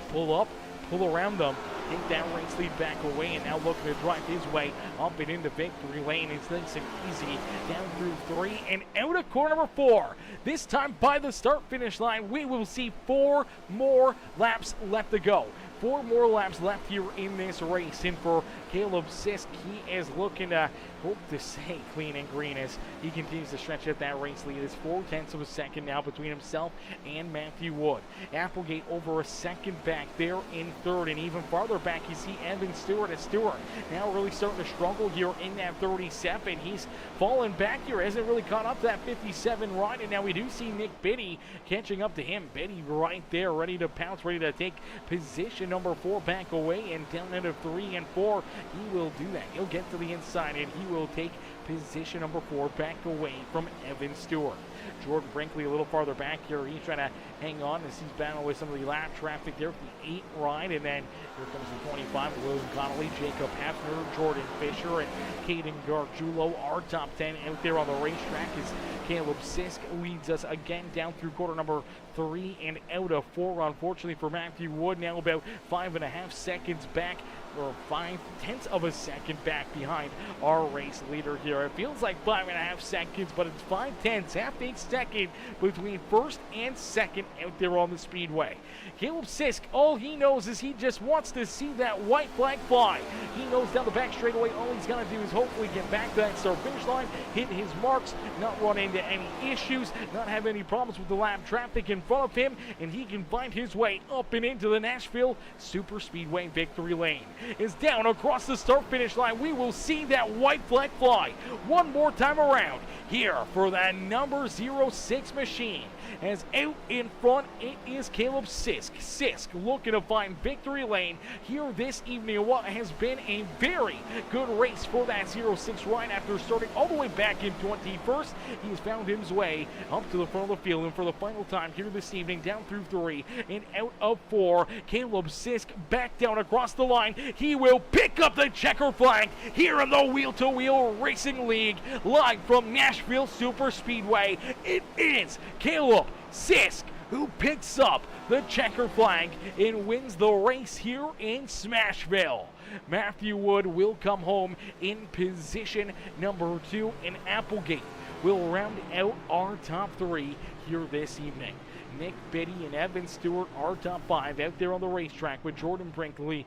pull up, pull around them, take that race lead back away, and now looking to drive his way up and into victory lane. It's nice and easy down through 3 and out of corner number 4. This time by the start-finish line, we will see 4 more laps left to go. 4 more laps left here in this race, and for Caleb Sisk, he is looking to hope to stay clean and green as he continues to stretch out that race lead. It's 0.4 of a second now between himself and Matthew Wood. Applegate over a second back there in 3rd, and even farther back you see Evan Stewart as Stewart now really starting to struggle here in that 37. He's fallen back here, hasn't really caught up to that 57 ride, and now we do see Nick Biddy catching up to him. Biddy right there, ready to pounce, ready to take position number 4 back away, and down into 3 and 4. He will do that. He'll get to the inside, and he will take position number 4 back away from Evan Stewart. Jordan Brinkley a little farther back here. He's trying to hang on as he's battling with some of the lap traffic there for the 8 ride. And then here comes the 25, William Connolly, Jacob Hefner, Jordan Fisher, and Caden Gargiulo. Our top 10 out there on the racetrack as Caleb Sisk leads us again down through quarter number 3 and out of 4. Unfortunately for Matthew Wood, now about 5.5 seconds back, or 0.5 of a second back behind our race leader here. It feels like 5.5 seconds, but it's 0.5, half a second between first and second out there on the speedway. Caleb Sisk, all he knows is he just wants to see that white flag fly. He knows down the back straightaway, all he's got to do is hopefully get back to that start finish line, hit his marks, not run into any issues, not have any problems with the lap traffic in front of him, and he can find his way up and into the Nashville Super Speedway victory lane. Is down across the start finish line. We will see that white flag fly one more time around here for that number 06 machine. As out in front, it is Caleb Sisk. Sisk looking to find victory lane here this evening in what has been a very good race for that 06 ride. After starting all the way back in 21st, he has found his way up to the front of the field, and for the final time here this evening, down through 3 and out of 4, Caleb Sisk back down across the line. He will pick up the checker flag here in the Wheel-to-Wheel Racing League, live from Nashville Super Speedway. It is Caleb Sisk who picks up the checker flag and wins the race here in Smashville. Matthew Wood will come home in position number 2, and Applegate will round out our top 3 here this evening. Nick Biddy and Evan Stewart are top 5 out there on the racetrack, with Jordan Brinkley,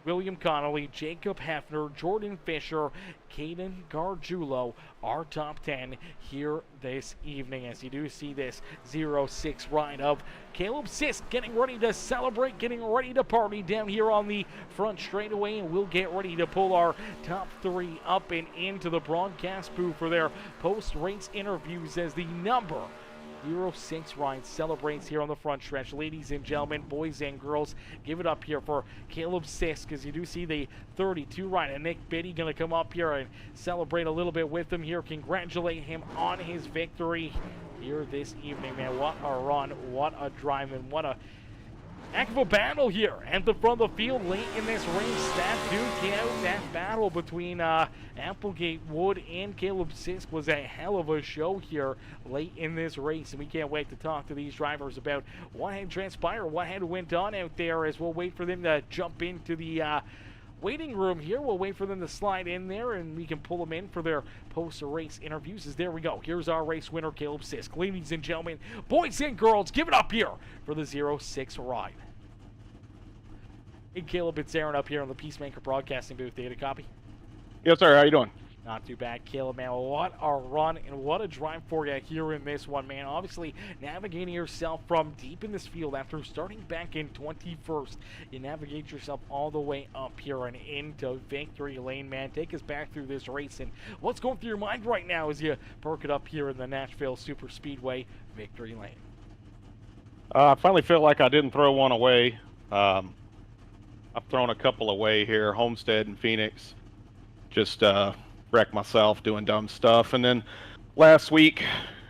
William Connolly, Jacob Hefner, Jordan Fisher, Caden Gargiulo, our top 10 here this evening. As you do see this 06 ride of Caleb Sisk getting ready to celebrate, getting ready to party down here on the front straightaway, and we'll get ready to pull our top 3 up and into the broadcast booth for their post-race interviews as the number 06 ride celebrates here on the front stretch. Ladies and gentlemen, boys and girls, give it up here for Caleb Sisk, as you do see the 32 ride, and Nick Biddy going to come up here and celebrate a little bit with him here, congratulate him on his victory here this evening. Man, what a run, what a drive, and what a heck of a battle here at the front of the field late in this race. That duke out, that battle between Applegate, Wood, and Caleb Sisk was a hell of a show here late in this race, and we can't wait to talk to these drivers about what had transpired, what had went on out there, as we'll wait for them to jump into the waiting room here. We'll wait for them to slide in there, and we can pull them in for their post-race interviews. As there we go. Here's our race winner, Caleb Sisk. Ladies and gentlemen, boys and girls, give it up here for the 06 ride. Hey, Caleb, it's Aaron up here on the Peacemaker Broadcasting booth. Data copy? Yes, sir. How you doing? Not too bad, Caleb, man. What a run and what a drive for you here in this one, man. Obviously, navigating yourself from deep in this field after starting back in 21st. You navigate yourself all the way up here and into victory lane, man. Take us back through this race and what's going through your mind right now as you perk it up here in the Nashville Super Speedway victory lane? I finally feel like I didn't throw one away. I've thrown a couple away here, Homestead and Phoenix. Just wrecked myself doing dumb stuff. And then last week,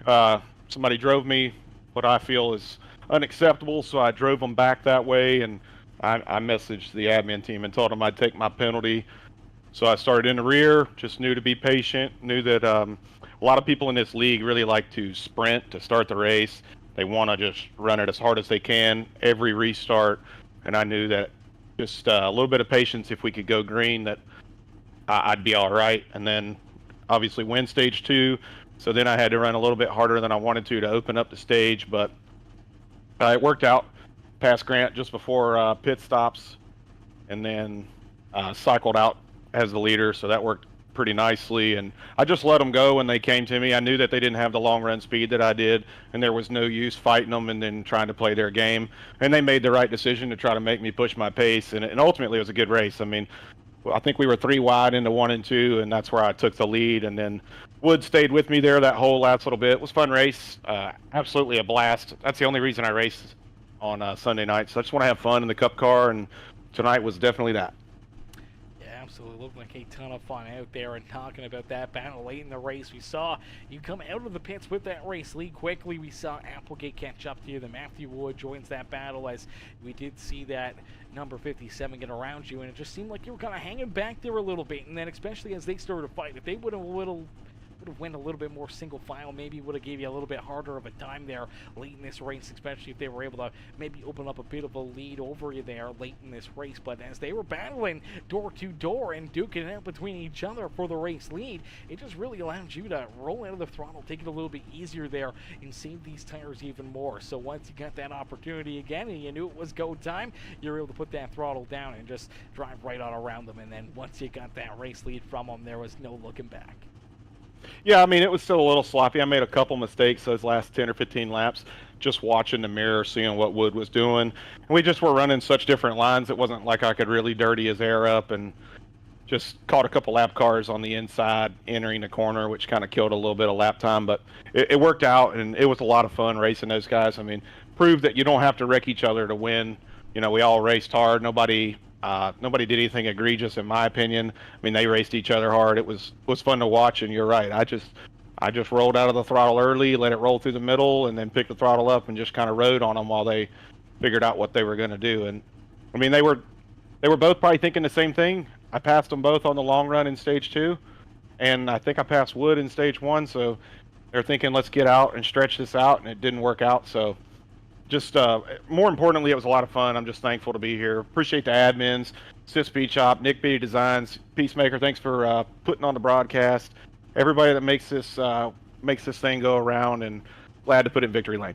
somebody drove me what I feel is unacceptable, so I drove them back that way, and I messaged the admin team and told them I'd take my penalty. So I started in the rear, just knew to be patient, knew that a lot of people in this league really like to sprint to start the race. They want to just run it as hard as they can every restart, and I knew that just a little bit of patience, if we could go green, that I'd be all right. And then obviously win stage 2, so then I had to run a little bit harder than I wanted to open up the stage, but it worked out. Passed Grant just before pit stops, and then cycled out as the leader, so that worked pretty nicely. And I just let them go when they came to me. I knew that they didn't have the long run speed that I did, and there was no use fighting them and then trying to play their game. And they made the right decision to try to make me push my pace, and ultimately it was a good race. I mean, I think we were 3 wide into 1 and 2, and that's where I took the lead. And then Wood stayed with me there that whole last little bit. It was a fun race, absolutely a blast. That's the only reason I raced on Sunday night. So I just want to have fun in the Cup car, and tonight was definitely that. Absolutely looked like a ton of fun out there. And talking about that battle late in the race, we saw you come out of the pits with that race lead quickly. We saw Applegate catch up to you. Then Matthew Wood joins that battle, as we did see that number 57 get around you, and it just seemed like you were kind of hanging back there a little bit. And then especially as they started to fight, if they would have went a little bit more single file, maybe would have gave you a little bit harder of a time there late in this race, especially if they were able to maybe open up a bit of a lead over you there late in this race. But as they were battling door to door and duking it out between each other for the race lead, it just really allowed you to roll out of the throttle, take it a little bit easier there, and save these tires even more. So once you got that opportunity again and you knew it was go time, you were able to put that throttle down and just drive right on around them. And then once you got that race lead from them, there was no looking back. Yeah, I mean, it was still a little sloppy. I made a couple mistakes those last 10 or 15 laps, just watching the mirror, seeing what Wood was doing. And we just were running such different lines, it wasn't like I could really dirty his air up, and just caught a couple lap cars on the inside entering the corner, which kind of killed a little bit of lap time. But it worked out, and it was a lot of fun racing those guys. I mean, proved that you don't have to wreck each other to win. You know, we all raced hard. Nobody did anything egregious, in my opinion. I mean, they raced each other hard. It was fun to watch, and you're right. I just rolled out of the throttle early, let it roll through the middle, and then picked the throttle up and just kind of rode on them while they figured out what they were going to do. And I mean, they were both probably thinking the same thing. I passed them both on the long run in stage 2, and I think I passed Wood in stage 1. So they're thinking, let's get out and stretch this out, and it didn't work out. So just more importantly, it was a lot of fun. I'm just thankful to be here. Appreciate the admins, Sis Beach Shop, Nick B Designs, Peacemaker. Thanks for putting on the broadcast. Everybody that makes this thing go around, and glad to put it in victory lane.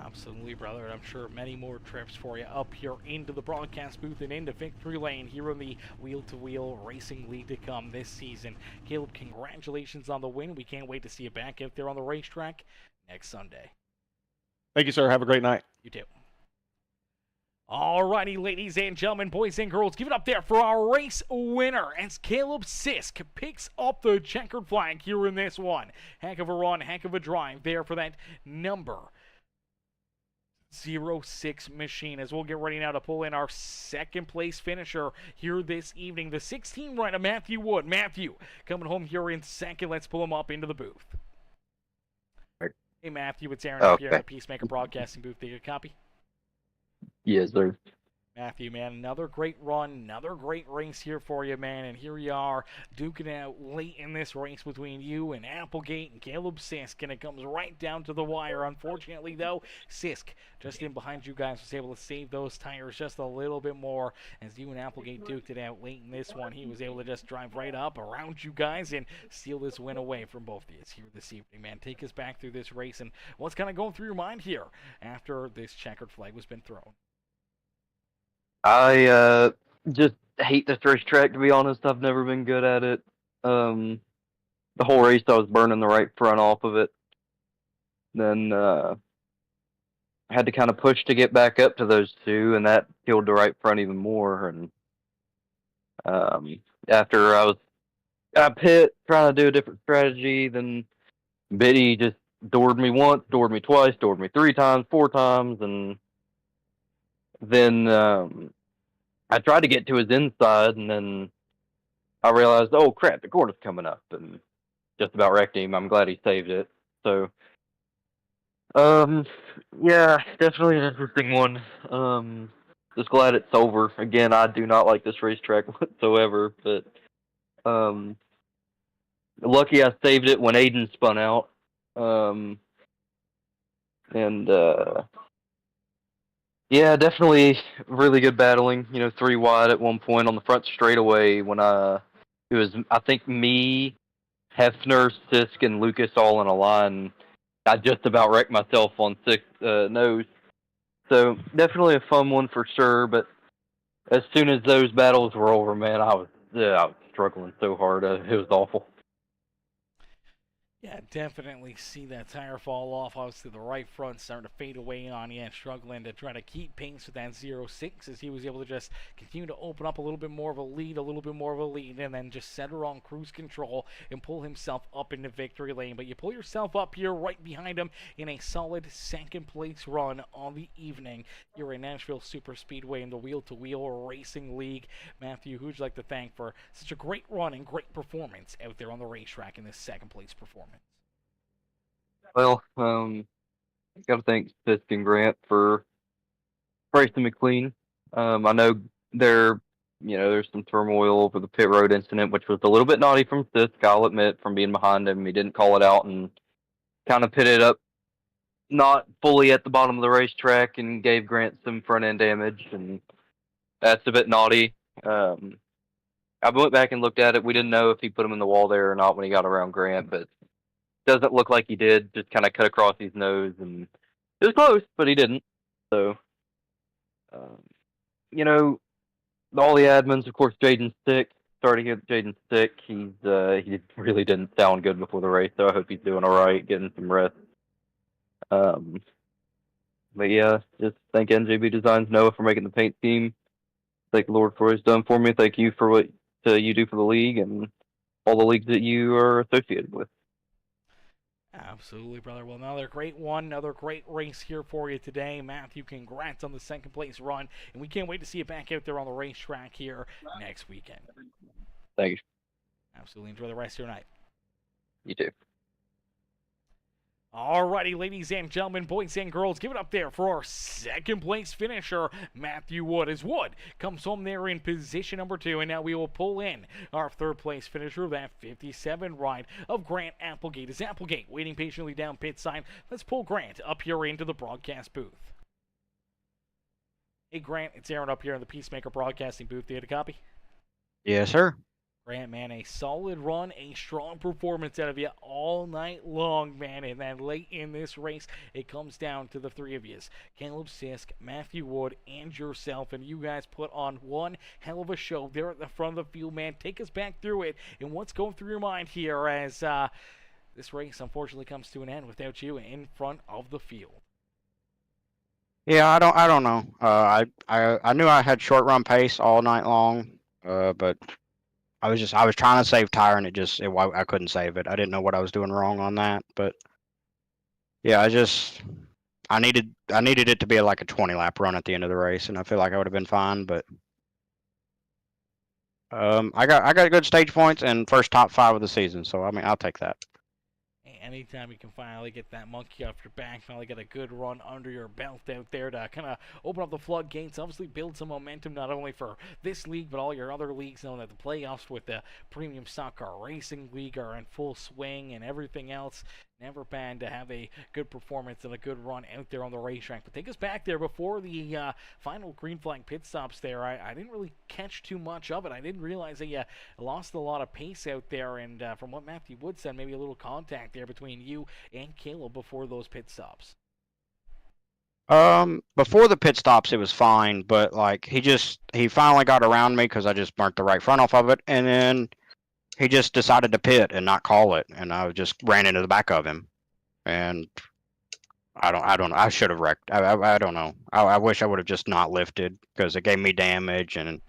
Absolutely, brother. And I'm sure many more trips for you up here into the broadcast booth and into victory lane here in the wheel-to-wheel racing league to come this season. Caleb, congratulations on the win. We can't wait to see you back out there on the racetrack next Sunday. Thank you, sir. Have a great night. You too. Alrighty, ladies and gentlemen, boys and girls, give it up there for our race winner as Caleb Sisk picks up the checkered flag here in this one. Heck of a run, heck of a drive there for that number 06 machine, as we'll get ready now to pull in our second place finisher here this evening, the 16 rider Matthew Wood. Matthew coming home here in second. Let's pull him up into the booth. Hey Matthew, it's Aaron up here at the Peacemaker Broadcasting booth. Do you copy? Yes, sir. Matthew, man, another great run, another great race here for you, man. And here you are, duking it out late in this race between you and Applegate and Caleb Sisk, and it comes right down to the wire. Unfortunately, though, Sisk, just in behind you guys, was able to save those tires just a little bit more. As you and Applegate duked it out late in this one, he was able to just drive right up around you guys and steal this win away from both of you here this evening, man. Take us back through this race and what's kind of going through your mind here after this checkered flag was been thrown. I just hate this racetrack, to be honest. I've never been good at it. The whole race I was burning the right front off of it. Then I had to kind of push to get back up to those two, and that killed the right front even more. And after I pit trying to do a different strategy, then Biddy just doored me once, doored me twice, doored me 3 times, 4 times, and then I tried to get to his inside, and then I realized, oh crap, the corner's coming up, and just about wrecked him. I'm glad he saved it. So, yeah, definitely an interesting one. Just glad it's over. Again, I do not like this racetrack whatsoever, but lucky I saved it when Aiden spun out. And yeah, definitely really good battling. 3 wide at one point on the front straightaway when it was, I think, me, Hefner, Sisk, and Lucas all in a line. I just about wrecked myself on 6 nose. So definitely a fun one for sure. But as soon as those battles were over, man, I was struggling so hard. It was awful. Yeah, definitely see that tire fall off. Obviously, the right front starting to fade away on you and struggling to try to keep pace with that 0.6 as he was able to just continue to open up a little bit more of a lead, and then just set her on cruise control and pull himself up into victory lane. But you pull yourself up here right behind him in a solid second place run on the evening. You're in Nashville Super Speedway in the Wheel-to-Wheel Racing League. Matthew, who'd you like to thank for such a great run and great performance out there on the racetrack in this second place performance? Well, got to thank Fisk and Grant for racing me clean. I know there's some turmoil over the pit road incident, which was a little bit naughty from Fisk, I'll admit, from being behind him. He didn't call it out and kind of pitted up not fully at the bottom of the racetrack and gave Grant some front end damage, and that's a bit naughty. I went back and looked at it. We didn't know if he put him in the wall there or not when he got around Grant, but doesn't look like he did. Just kind of cut across his nose, and it was close, but he didn't. So, you know, all the admins, of course, Jaden's sick. Sorry to hear Jaden's sick. He really didn't sound good before the race, so I hope he's doing all right, getting some rest. But yeah, just thank NJB Designs Noah for making the paint team. Thank the Lord for what he's done for me. Thank you for what you do for the league and all the leagues that you are associated with. Absolutely, brother. Well, another great one, another great race here for you today. Matthew, congrats on the second place run, and we can't wait to see you back out there on the racetrack here next weekend. Thank you. Absolutely. Enjoy the rest of your night. You too. Alrighty, ladies and gentlemen, boys and girls, give it up there for our second place finisher, Matthew Wood. As Wood comes home there in position number 2, and now we will pull in our third place finisher of that 57 ride of Grant Applegate. Is Applegate waiting patiently down pit side? Let's pull Grant up here into the broadcast booth. Hey Grant, it's Aaron up here in the Peacemaker broadcasting booth. Do you have a copy? Yes, sir. Grant, man, a solid run, a strong performance out of you all night long, man. And then late in this race, it comes down to the three of you. Caleb Sisk, Matthew Wood, and yourself. And you guys put on one hell of a show there at the front of the field, man. Take us back through it. And what's going through your mind here as this race unfortunately comes to an end without you in front of the field? Yeah, I don't know. I knew I had short run pace all night long, but I was trying to save tire, and I couldn't save it. I didn't know what I was doing wrong on that, but yeah, I needed it to be like a 20 lap run at the end of the race, and I feel like I would have been fine. But I got good stage points and first top 5 of the season, so I mean I'll take that. Anytime you can finally get that monkey off your back, finally get a good run under your belt out there to kind of open up the floodgates, obviously build some momentum not only for this league but all your other leagues, knowing that the playoffs with the Premium Stock Car Racing League are in full swing and everything else. Never bad to have a good performance and a good run out there on the racetrack. But take us back there before the final green flag pit stops there. I didn't really catch too much of it. I didn't realize that you lost a lot of pace out there. And from what Matthew Wood said, maybe a little contact there between you and Caleb before those pit stops. Before the pit stops, it was fine, but like he finally got around me because I just burnt the right front off of it, and then he just decided to pit and not call it, and I just ran into the back of him, and I don't know. I should have wrecked. I don't know. I wish I would have just not lifted because it gave me damage and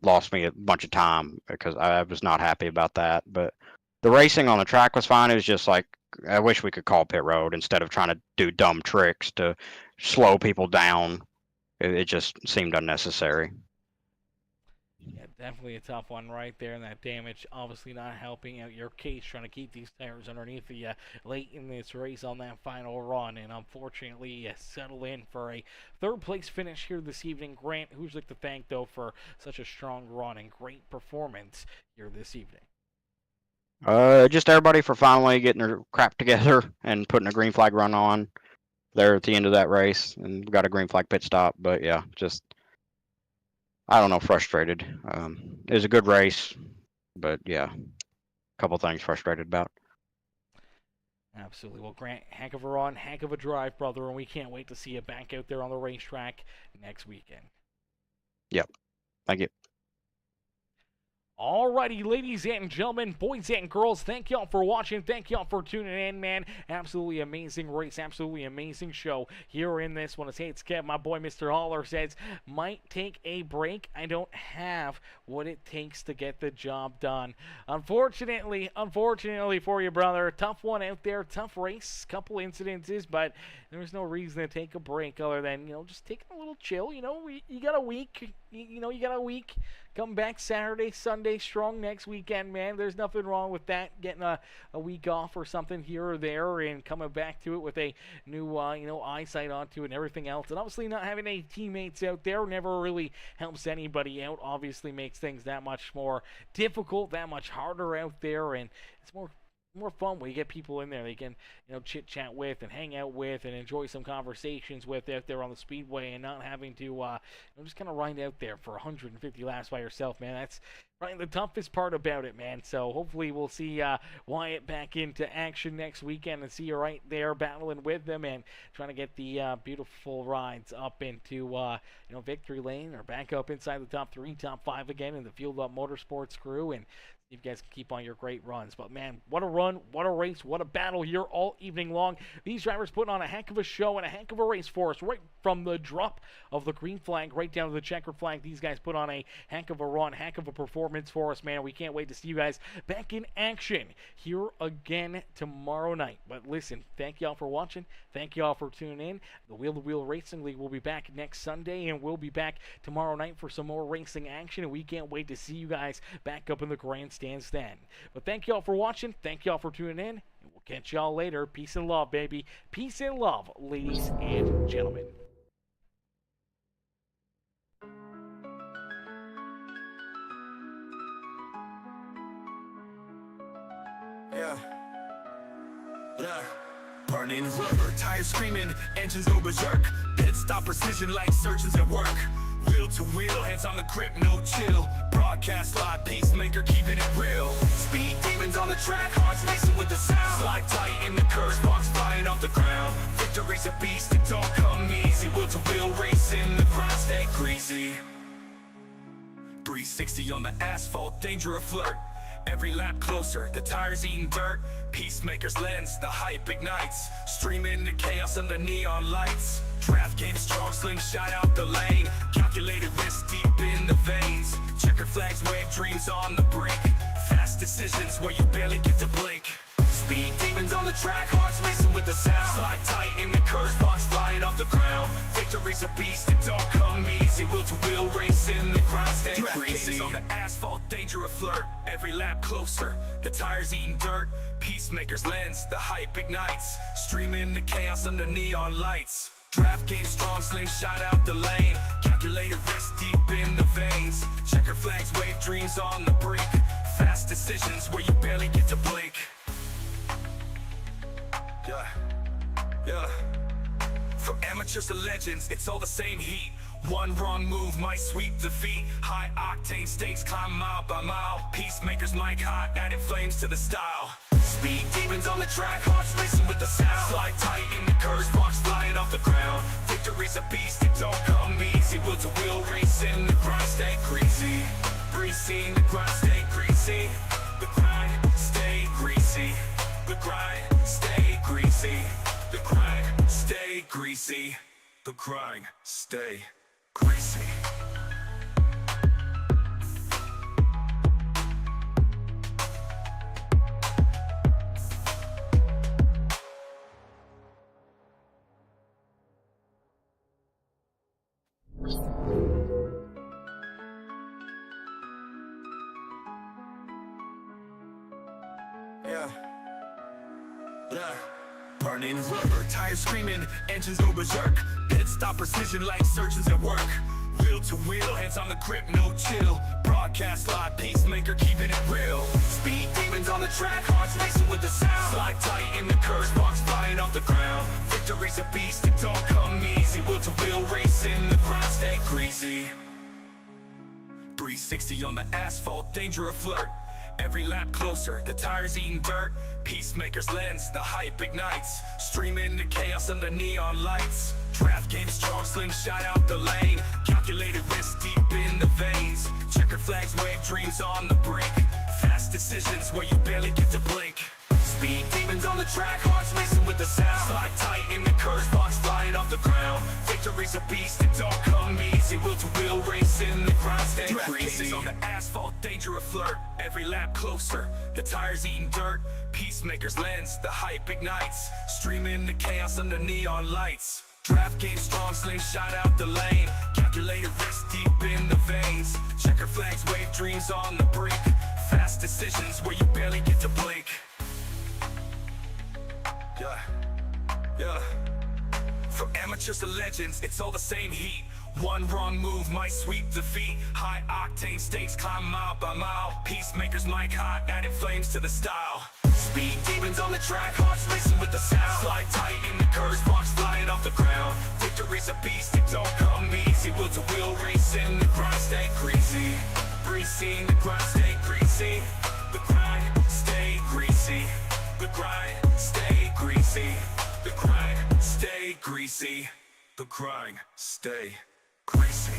lost me a bunch of time because I was not happy about that. But the racing on the track was fine. It was just like I wish we could call pit road instead of trying to do dumb tricks to slow people down. It just seemed unnecessary. Yeah, definitely a tough one right there, and that damage obviously not helping out your case, trying to keep these tires underneath you late in this race on that final run, and unfortunately you settle in for a third place finish here this evening. Grant, who's like to thank though for such a strong run and great performance here this evening? Just everybody for finally getting their crap together and putting a green flag run on there at the end of that race, and we got a green flag pit stop. But yeah, just I don't know, frustrated. It was a good race, but yeah, a couple things frustrated about. Absolutely. Well, Grant, heck of a run, heck of a drive, brother, and we can't wait to see you back out there on the racetrack next weekend. Yep. Thank you. Alrighty, ladies and gentlemen, boys and girls, thank y'all for watching. Thank y'all for tuning in, man. Absolutely amazing race, absolutely amazing show here in this one. As Hey, it's Kev, my boy Mr. Holler says, might take a break. I don't have what it takes to get the job done. Unfortunately for you, brother, tough one out there, tough race, couple incidences, but there's no reason to take a break other than, just taking a little chill. You got a week. You got a week. Come back Saturday, Sunday, strong next weekend, man. There's nothing wrong with that. Getting a week off or something here or there and coming back to it with a new, eyesight onto it and everything else. And obviously not having any teammates out there never really helps anybody out. Obviously makes things that much more difficult, that much harder out there, and it's more fun when you get people in there they can chit chat with and hang out with and enjoy some conversations with out there on the speedway, and not having to just kind of ride out there for 150 laps by yourself, man. That's right, the toughest part about it, man. So hopefully we'll see Wyatt back into action next weekend and see you right there battling with them and trying to get the beautiful rides up into victory lane or back up inside the top 3, top 5 again in the Fueled Up Motorsports crew, and you guys can keep on your great runs. But man, what a run, what a race, what a battle here all evening long. These drivers putting on a heck of a show and a heck of a race for us, right from the drop of the green flag right down to the checkered flag. These guys put on a heck of a run, heck of a performance for us, man. We can't wait to see you guys back in action here again tomorrow night. But listen, thank y'all for watching. Thank y'all for tuning in. The Wheel to Wheel Racing League will be back next Sunday, and we'll be back tomorrow night for some more racing action, and we can't wait to see you guys back up in the grandstands then. But thank y'all for watching. Thank y'all for tuning in, and we'll catch y'all later. Peace and love, baby. Peace and love, ladies and gentlemen. Yeah. Burning rubber, tires screaming, engines go berserk. Pit stop precision like surgeons at work. Wheel to wheel, hands on the grip, no chill. Broadcast live, peacemaker keeping it real. Speed demons on the track, hearts racing with the sound. Slide tight in the curves, sparks flying off the ground. Victory's a beast, it don't come easy. Wheel to wheel racing, the ground stay greasy. 360 on the asphalt, danger a flirt. Every lap closer, the tires eating dirt. Peacemaker's lens, the hype ignites. Streaming the chaos under neon lights. Draft game strong, slingshot out the lane. Calculated risk deep in the veins. Checker flags wave dreams on the brink. Fast decisions where you barely get to blink. Speed demons on the track, hearts racing with the sound. Slide tight in the curves, sparks flying off the ground. Victory's a beast, it don't come easy. Wheel to wheel racing, the ground stay greasy. On the asphalt, danger a flirt. Every lap closer, the tires eating dirt. Peacemaker's lens, the hype ignites. Streaming the chaos under neon lights. Draft game strong, slingshot out the lane. Calculated risk deep in the veins. Checker flags wave dreams on the brink. Fast decisions where you barely get to blink. Yeah. From amateurs to legends, it's all the same heat. One wrong move might sweep defeat. High-octane stakes climb mile by mile. Peacemakers mic hot, added flames to the style. Speed demons on the track, hearts racing with the sound. Slide tight in the curves, sparks flying off the ground. Victory Victory's a beast, it don't come easy. Will to wheel racing, the grind stay greasy. Greasy, the grind stay greasy. The grind stay greasy. The grind stay greasy. The grind stay greasy. The grind stay greasy. Yeah. Burning rubber, tires screaming, engines go berserk. Pit stop precision like surgeons at work. Wheel to wheel, hands on the grip, no chill. Broadcast live, pacemaker keeping it real. Speed demons on the track, hearts racing with the sound. Slide tight in the curves, box flying off the ground. Victory's a beast, it don't come easy. Wheel to wheel racing, the grind stay greasy. 360 on the asphalt, danger a flirt. Every lap closer, the tires eating dirt. Peacemaker's lens, the hype ignites. Streaming the chaos under neon lights. Draft game strong, slingshot out the lane. Calculated risk deep in the veins. Checkered flags wave dreams on the brink. Fast decisions where you barely get to blink. Speed demons on the track, hearts racing with the sound. Slide tight in the curves, box flying off the ground. Victory's a beast, it don't come easy. Wheel to wheel racing, the grind stay greasy. On the asphalt, danger a flirt. Every lap closer, the tires eating dirt. Peacemaker's lens, the hype ignites. Streaming the chaos under neon lights. Draft game strong, slingshot out the lane. Calculated risk deep in the veins. Checker flags wave dreams on the brink. Fast decisions where you barely get to blink. Yeah. From amateurs to legends, it's all the same heat. One wrong move might sweep defeat. High-octane stakes climb mile by mile. Peacemakers mic hot, adding flames to the style. Speed demons on the track, hearts racing with the sound. Slide tight in the curves, box flying off the ground. Victory's a beast, it don't come easy. Wheel to wheel racing, the grind stay greasy. Greasy, the grind stay greasy. The grind stay greasy. The grind stay greasy. The grind stay greasy. The grind stay greasy.